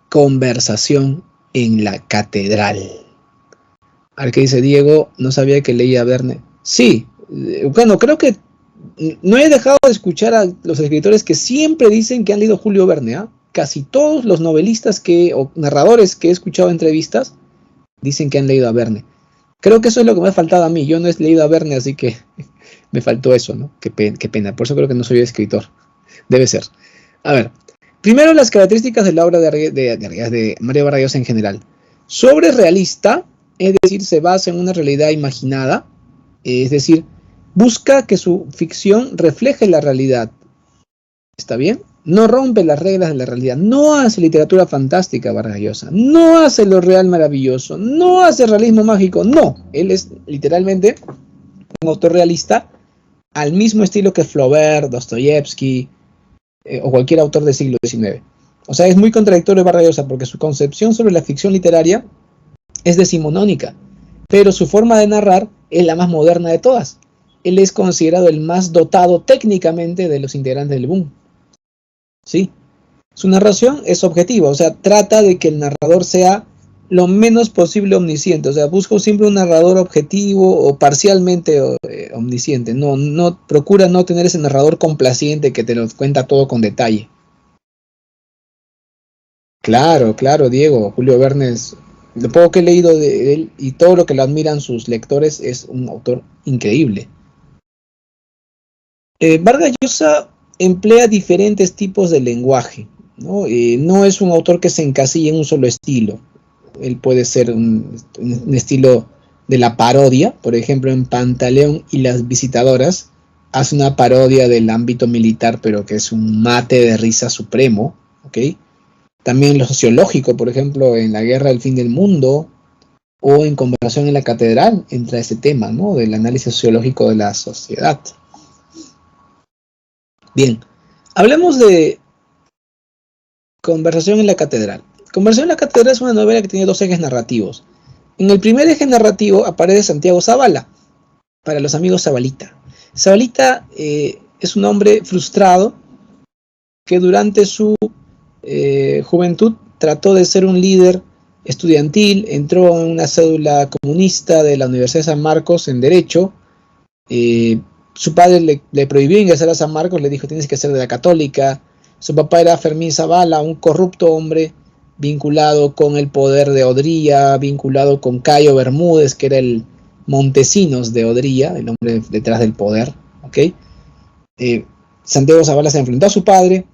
Conversación en la catedral. A ver qué dice Diego, no sabía que leía a Verne. Sí, bueno, creo que no he dejado de escuchar a los escritores que siempre dicen que han leído Julio Verne, ¿eh? Casi todos los novelistas o narradores que he escuchado en entrevistas dicen que han leído a Verne. Creo que eso es lo que me ha faltado a mí. Yo no he leído a Verne, así que me faltó eso, ¿no? Qué pena. Por eso creo que no soy escritor. Debe ser. A ver, primero las características de la obra de Mario Vargas Llosa en general. Sobre realista, es decir, se basa en una realidad imaginada, es decir, busca que su ficción refleje la realidad. ¿Está bien? No rompe las reglas de la realidad, no hace literatura fantástica Vargas Llosa, no hace lo real maravilloso, no hace realismo mágico, no. Él es literalmente un autor realista al mismo estilo que Flaubert, Dostoyevsky o cualquier autor del siglo XIX. O sea, es muy contradictorio Vargas Llosa porque su concepción sobre la ficción literaria es decimonónica, pero su forma de narrar es la más moderna de todas. Él es considerado el más dotado técnicamente de los integrantes del boom. ¿Sí? Su narración es objetiva, o sea, trata de que el narrador sea lo menos posible omnisciente, o sea, busca siempre un narrador objetivo o parcialmente omnisciente, no procura no tener ese narrador complaciente que te lo cuenta todo con detalle. Claro, Diego, Julio Verne es, lo poco que he leído de él y todo lo que lo admiran sus lectores, es un autor increíble. Vargas Llosa emplea diferentes tipos de lenguaje, ¿no? No es un autor que se encasilla en un solo estilo. Él puede ser un estilo de la parodia, por ejemplo en Pantaleón y las visitadoras, hace una parodia del ámbito militar, pero que es un mate de risa supremo, ¿ok? También lo sociológico, por ejemplo, en La guerra del fin del mundo, o en Conversación en la catedral, entra ese tema, ¿no? Del análisis sociológico de la sociedad. Bien, hablemos de Conversación en la catedral. Conversación en la catedral es una novela que tiene dos ejes narrativos. En el primer eje narrativo aparece Santiago Zavala, para los amigos Zabalita. Zabalita es un hombre frustrado que durante su juventud trató de ser un líder estudiantil, entró en una cédula comunista de la Universidad de San Marcos en Derecho. Su padre le prohibió ingresar a San Marcos, le dijo tienes que ser de la Católica. Su papá era Fermín Zavala, un corrupto hombre vinculado con el poder de Odría, vinculado con Cayo Bermúdez, que era el Montesinos de Odría, el hombre detrás del poder. ¿Okay? Santiago Zavala se enfrentó a su padre,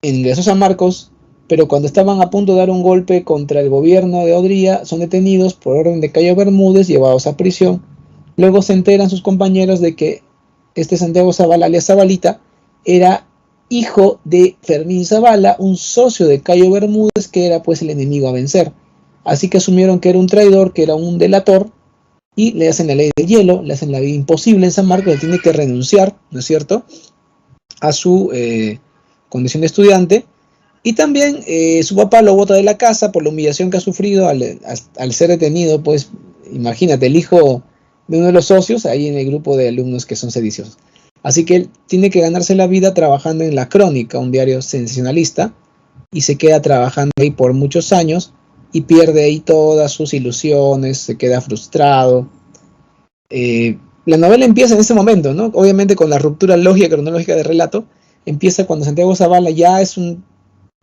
ingresó a San Marcos, pero cuando estaban a punto de dar un golpe contra el gobierno de Odría, son detenidos por orden de Cayo Bermúdez, llevados a prisión. Luego se enteran sus compañeros de que este Santiago Zavala, alias Zabalita, era hijo de Fermín Zavala, un socio de Cayo Bermúdez, que era pues el enemigo a vencer. Así que asumieron que era un traidor, que era un delator, y le hacen la ley del hielo, le hacen la vida imposible en San Marcos, le tiene que renunciar, ¿no es cierto?, a su condición de estudiante. Y también su papá lo bota de la casa por la humillación que ha sufrido al ser detenido. Pues imagínate, el hijo de uno de los socios ahí en el grupo de alumnos que son sediciosos. Así que él tiene que ganarse la vida trabajando en La Crónica, un diario sensacionalista, y se queda trabajando ahí por muchos años y pierde ahí todas sus ilusiones, se queda frustrado. La novela empieza en ese momento, ¿no? Obviamente con la ruptura lógica, cronológica del relato. Empieza cuando Santiago Zavala ya es un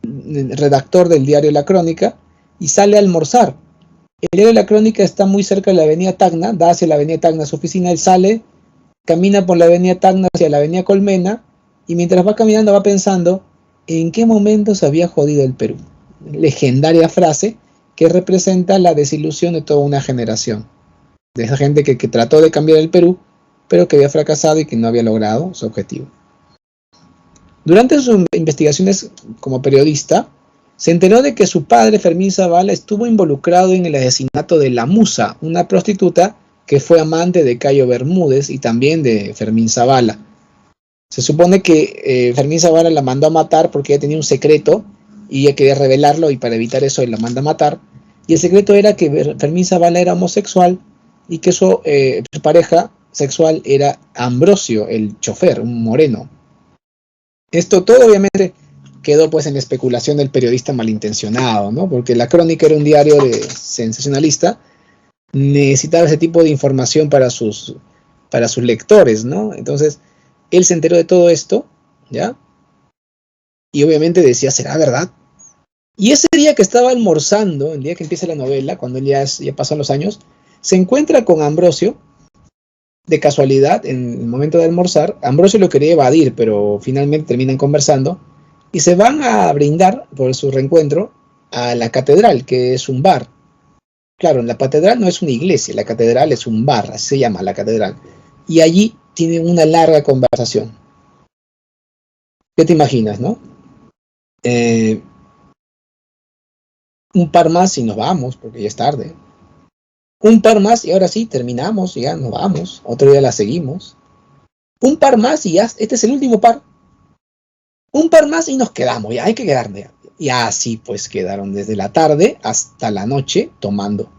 redactor del diario La Crónica y sale a almorzar. El diario La Crónica está muy cerca de la avenida Tacna, da hacia la avenida Tacna a su oficina. Él sale, camina por la avenida Tacna hacia la avenida Colmena, y mientras va caminando va pensando en qué momento se había jodido el Perú. Legendaria frase que representa la desilusión de toda una generación, de esa gente que trató de cambiar el Perú, pero que había fracasado y que no había logrado su objetivo. Durante sus investigaciones como periodista, se enteró de que su padre, Fermín Zavala, estuvo involucrado en el asesinato de La Musa, una prostituta que fue amante de Cayo Bermúdez y también de Fermín Zavala. Se supone que Fermín Zavala la mandó a matar porque ella tenía un secreto y ella quería revelarlo, y para evitar eso él la manda a matar. Y el secreto era que Fermín Zavala era homosexual y que su pareja sexual era Ambrosio, el chofer, un moreno. Esto todo obviamente quedó pues en la especulación del periodista malintencionado, ¿no? Porque La Crónica era un diario sensacionalista, necesitaba ese tipo de información para sus lectores, ¿no? Entonces, él se enteró de todo esto, ¿ya? Y obviamente decía, ¿será verdad? Y ese día que estaba almorzando, el día que empieza la novela, cuando él ya pasan los años, se encuentra con Ambrosio, de casualidad, en el momento de almorzar. Ambrosio lo quería evadir, pero finalmente terminan conversando, y se van a brindar por su reencuentro a la catedral, que es un bar. Claro, la catedral no es una iglesia, la catedral es un bar, así se llama la catedral. Y allí tienen una larga conversación. ¿Qué te imaginas, no? Un par más y nos vamos, porque ya es tarde. Un par más y ahora sí, terminamos y ya nos vamos. Otro día la seguimos. Un par más y ya, este es el último par. Un par más y nos quedamos, ya hay que quedarnos. Y así pues quedaron desde la tarde hasta la noche tomando.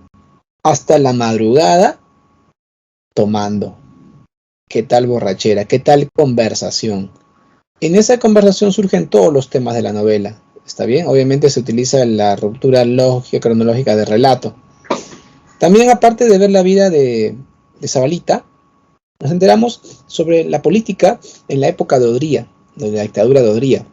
Hasta la madrugada tomando. ¿Qué tal borrachera? ¿Qué tal conversación? En esa conversación surgen todos los temas de la novela. ¿Está bien? Obviamente se utiliza la ruptura lógica cronológica del relato. También, aparte de ver la vida de Zabalita, nos enteramos sobre la política en la época de Odría, de la dictadura de Odría.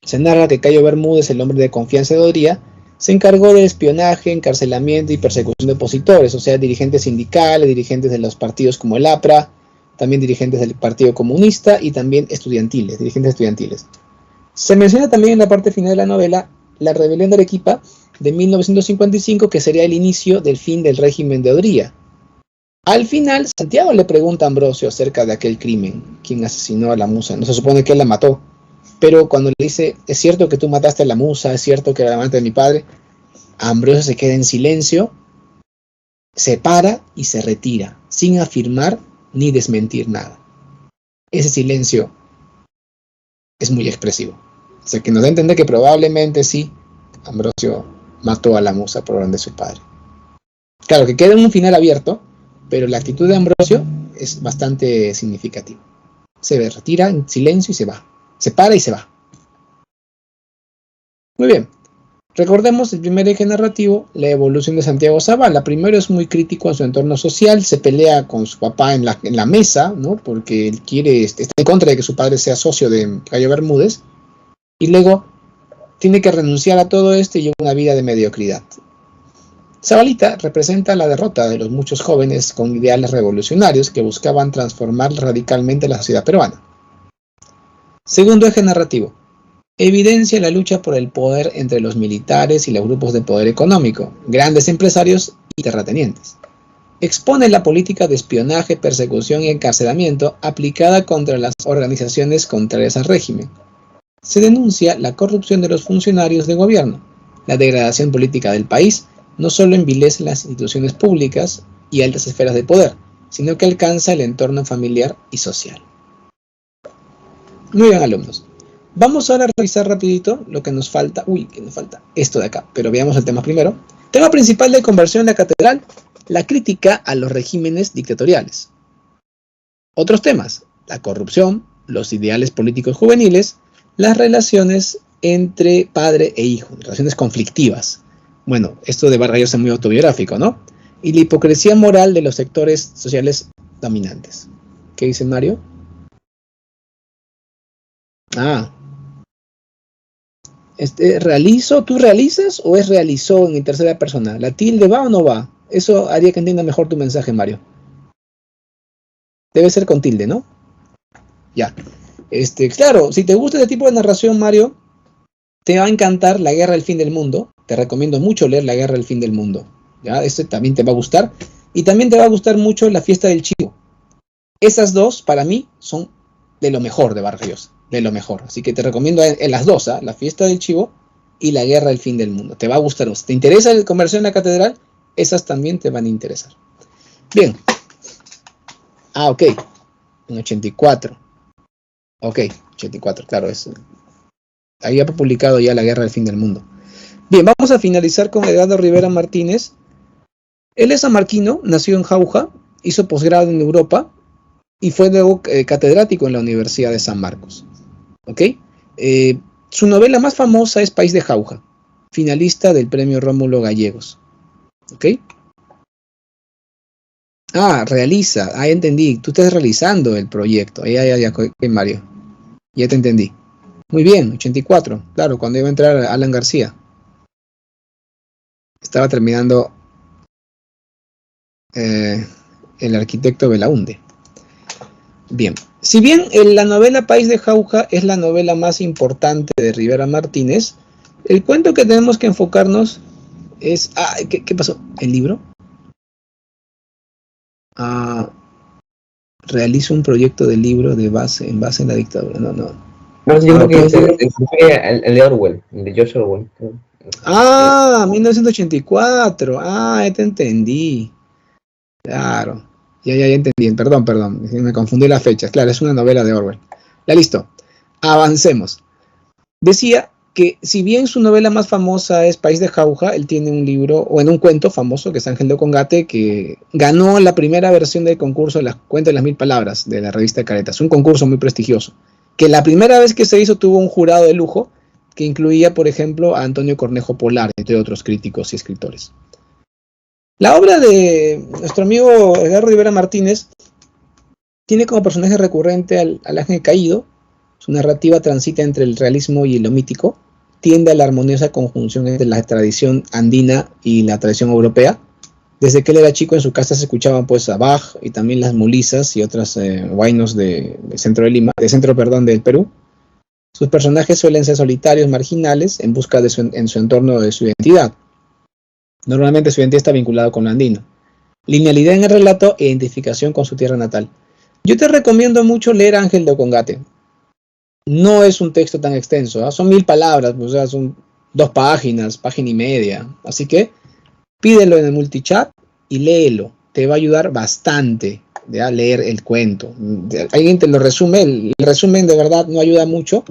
Se narra que Cayo Bermúdez, el hombre de confianza de Odría, se encargó del espionaje, encarcelamiento y persecución de opositores, o sea, dirigentes sindicales, dirigentes de los partidos como el APRA, también dirigentes del Partido Comunista y también estudiantiles, dirigentes estudiantiles. Se menciona también en la parte final de la novela la rebelión de Arequipa de 1955, que sería el inicio del fin del régimen de Odría. Al final, Santiago le pregunta a Ambrosio acerca de aquel crimen, quién asesinó a la musa. No se supone que él la mató, pero cuando le dice, ¿es cierto que tú mataste a la musa? ¿Es cierto que era la amante de mi padre? Ambrosio se queda en silencio, se para y se retira, sin afirmar ni desmentir nada. Ese silencio es muy expresivo. O sea, que nos da a entender que probablemente sí, Ambrosio mató a la musa por orden de su padre. Claro que queda en un final abierto, pero la actitud de Ambrosio es bastante significativa. Se retira en silencio y se va. Se para y se va. Muy bien. Recordemos el primer eje narrativo, la evolución de Santiago Zavala. Primero es muy crítico en su entorno social, se pelea con su papá en la mesa, ¿no? Porque él está en contra de que su padre sea socio de Cayo Bermúdez, y luego tiene que renunciar a todo esto y lleva una vida de mediocridad. Zabalita representa la derrota de los muchos jóvenes con ideales revolucionarios que buscaban transformar radicalmente la sociedad peruana. Segundo eje narrativo. Evidencia la lucha por el poder entre los militares y los grupos de poder económico, grandes empresarios y terratenientes. Expone la política de espionaje, persecución y encarcelamiento aplicada contra las organizaciones contrarias al régimen. Se denuncia la corrupción de los funcionarios de gobierno, la degradación política del país, no solo envilece las instituciones públicas y altas esferas de poder, sino que alcanza el entorno familiar y social. Muy bien, alumnos. Vamos ahora a revisar rapidito lo que nos falta. Que nos falta esto de acá, pero veamos el tema primero. Tema principal de Conversión en la Catedral, la crítica a los regímenes dictatoriales. Otros temas, la corrupción, los ideales políticos juveniles, las relaciones entre padre e hijo, relaciones conflictivas. Bueno, esto de Vargas Llosa es muy autobiográfico, ¿no? Y la hipocresía moral de los sectores sociales dominantes. ¿Qué dice Mario? ¿Realizo? ¿Tú realizas o es realizó en tercera persona? ¿La tilde va o no va? Eso haría que entienda mejor tu mensaje, Mario. Debe ser con tilde, ¿no? Ya. Claro, si te gusta este tipo de narración, Mario, te va a encantar La Guerra del Fin del Mundo. Te recomiendo mucho leer La Guerra del Fin del Mundo. ¿Ya? También te va a gustar. Y también te va a gustar mucho La Fiesta del Chivo. Esas dos, para mí, son de lo mejor de Vargas Llosa. De lo mejor. Así que te recomiendo en las dos, La Fiesta del Chivo y La Guerra del Fin del Mundo. Te va a gustar. Si te interesa el Conversión en la Catedral, esas también te van a interesar. Bien. Ok. En 84. Ok, 84, claro. Había publicado ya La Guerra del Fin del Mundo. Bien, vamos a finalizar con Edgardo Rivera Martínez. Él es samarquino, nació en Jauja, hizo posgrado en Europa y fue luego catedrático en la Universidad de San Marcos. ¿Ok? Su novela más famosa es País de Jauja, finalista del premio Rómulo Gallegos. ¿Ok? Realiza. Entendí. Tú estás realizando el proyecto. Ya, Mario. Ya te entendí. Muy bien, 84. Claro, cuando iba a entrar Alan García. Estaba terminando El arquitecto Belaunde. Bien. Si bien la novela País de Jauja es la novela más importante de Rivera Martínez, el cuento que tenemos que enfocarnos es... ¿Qué pasó? ¿El libro? Realizo un proyecto de libro en base en la dictadura. No, yo creo que el de Orwell, el de George Orwell. 1984. Ya te entendí. Claro. Ya entendí. Perdón. Me confundí las fechas. Claro, es una novela de Orwell. Ya listo. Avancemos. Decía que si bien su novela más famosa es País de Jauja, él tiene un libro, o en un cuento famoso, que es Ángel de Congate, que ganó la primera versión del concurso de las Cuentos de las 1000 Palabras, de la revista Caretas. Un concurso muy prestigioso, que la primera vez que se hizo tuvo un jurado de lujo, que incluía, por ejemplo, a Antonio Cornejo Polar, entre otros críticos y escritores. La obra de nuestro amigo Edgardo Rivera Martínez tiene como personaje recurrente al ángel caído. Su narrativa transita entre el realismo y lo mítico, tiende a la armoniosa conjunción entre la tradición andina y la tradición europea. Desde que él era chico en su casa se escuchaban pues a Bach y también las mulisas y otras huaynos del centro de Lima, del Perú. Sus personajes suelen ser solitarios, marginales, en busca en su entorno de su identidad. Normalmente su identidad está vinculada con lo andino. Linealidad en el relato e identificación con su tierra natal. Yo te recomiendo mucho leer Ángel de Congate. No es un texto tan extenso, son 1000 palabras, o sea, son 2 páginas, página y media. Así que pídelo en el multichat y léelo. Te va a ayudar bastante a leer el cuento. Alguien te lo resume, el resumen de verdad no ayuda mucho.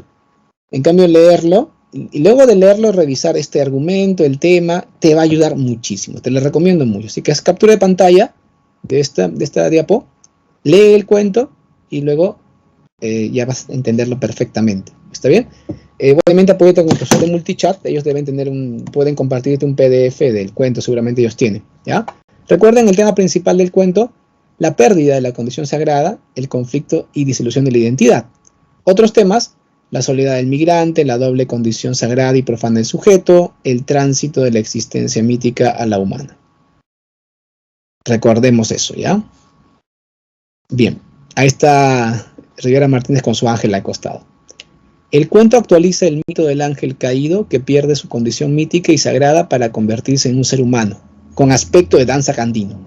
En cambio, leerlo y luego de leerlo, revisar este argumento, el tema, te va a ayudar muchísimo. Te lo recomiendo mucho. Así que haz captura de pantalla de esta diapo, lee el cuento y luego ya vas a entenderlo perfectamente. ¿Está bien? Obviamente apóyate con el profesor de Multichat, ellos deben tener pueden compartirte un PDF del cuento, seguramente ellos tienen, ¿ya? Recuerden el tema principal del cuento, la pérdida de la condición sagrada, el conflicto y disolución de la identidad. Otros temas, la soledad del migrante, la doble condición sagrada y profana del sujeto, el tránsito de la existencia mítica a la humana. Recordemos eso, ¿ya? Bien, ahí está Rivera Martínez con su ángel al costado. El cuento actualiza el mito del ángel caído que pierde su condición mítica y sagrada para convertirse en un ser humano, con aspecto de danza candino,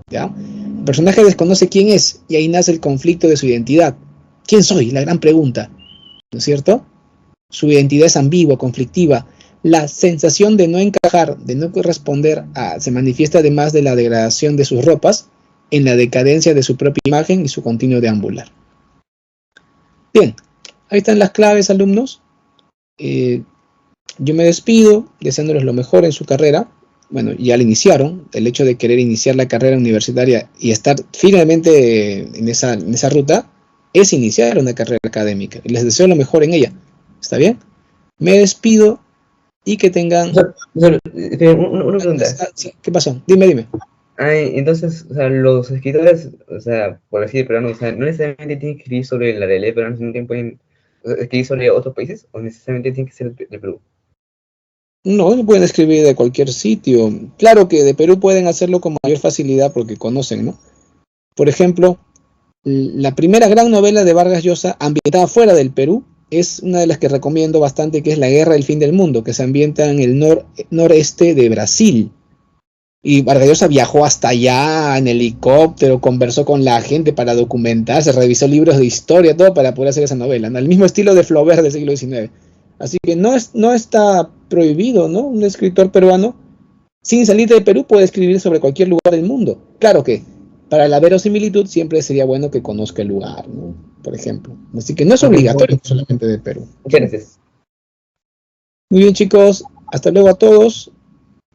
¿ya? El personaje desconoce quién es y ahí nace el conflicto de su identidad. ¿Quién soy? La gran pregunta, ¿no es cierto? Su identidad es ambigua, conflictiva. La sensación de no encajar, de no corresponder se manifiesta además de la degradación de sus ropas, en la decadencia de su propia imagen y su continuo deambular. Bien, ahí están las claves, alumnos. Yo me despido, deseándoles lo mejor en su carrera. Bueno, ya la iniciaron. El hecho de querer iniciar la carrera universitaria y estar firmemente en esa ruta es iniciar una carrera académica. Y les deseo lo mejor en ella. ¿Está bien? Me despido y que tengan... Una pregunta. Sí, ¿qué pasó? Dime. Entonces, o sea, los escritores, o sea, por decir peruano, o sea, no necesariamente tienen que escribir sobre la realidad peruana, sino que pueden escribir sobre otros países, o necesariamente tienen que ser de Perú. No, pueden escribir de cualquier sitio. Claro que de Perú pueden hacerlo con mayor facilidad porque conocen, ¿no? Por ejemplo, la primera gran novela de Vargas Llosa ambientada fuera del Perú es una de las que recomiendo bastante, que es La Guerra del Fin del Mundo, que se ambienta en el noreste de Brasil. Y Vargas Llosa viajó hasta allá en helicóptero, conversó con la gente para documentarse, revisó libros de historia, todo para poder hacer esa novela, ¿no? Al mismo estilo de Flaubert del siglo XIX. Así que no está prohibido, ¿no? Un escritor peruano, sin salir de Perú, puede escribir sobre cualquier lugar del mundo. Claro que para la verosimilitud siempre sería bueno que conozca el lugar, ¿no? Por ejemplo. Así que no es obligatorio solamente de Perú. Muchas gracias. Muy bien, chicos. Hasta luego a todos.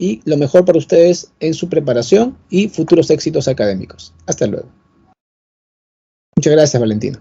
Y lo mejor para ustedes en su preparación y futuros éxitos académicos. Hasta luego. Muchas gracias, Valentino.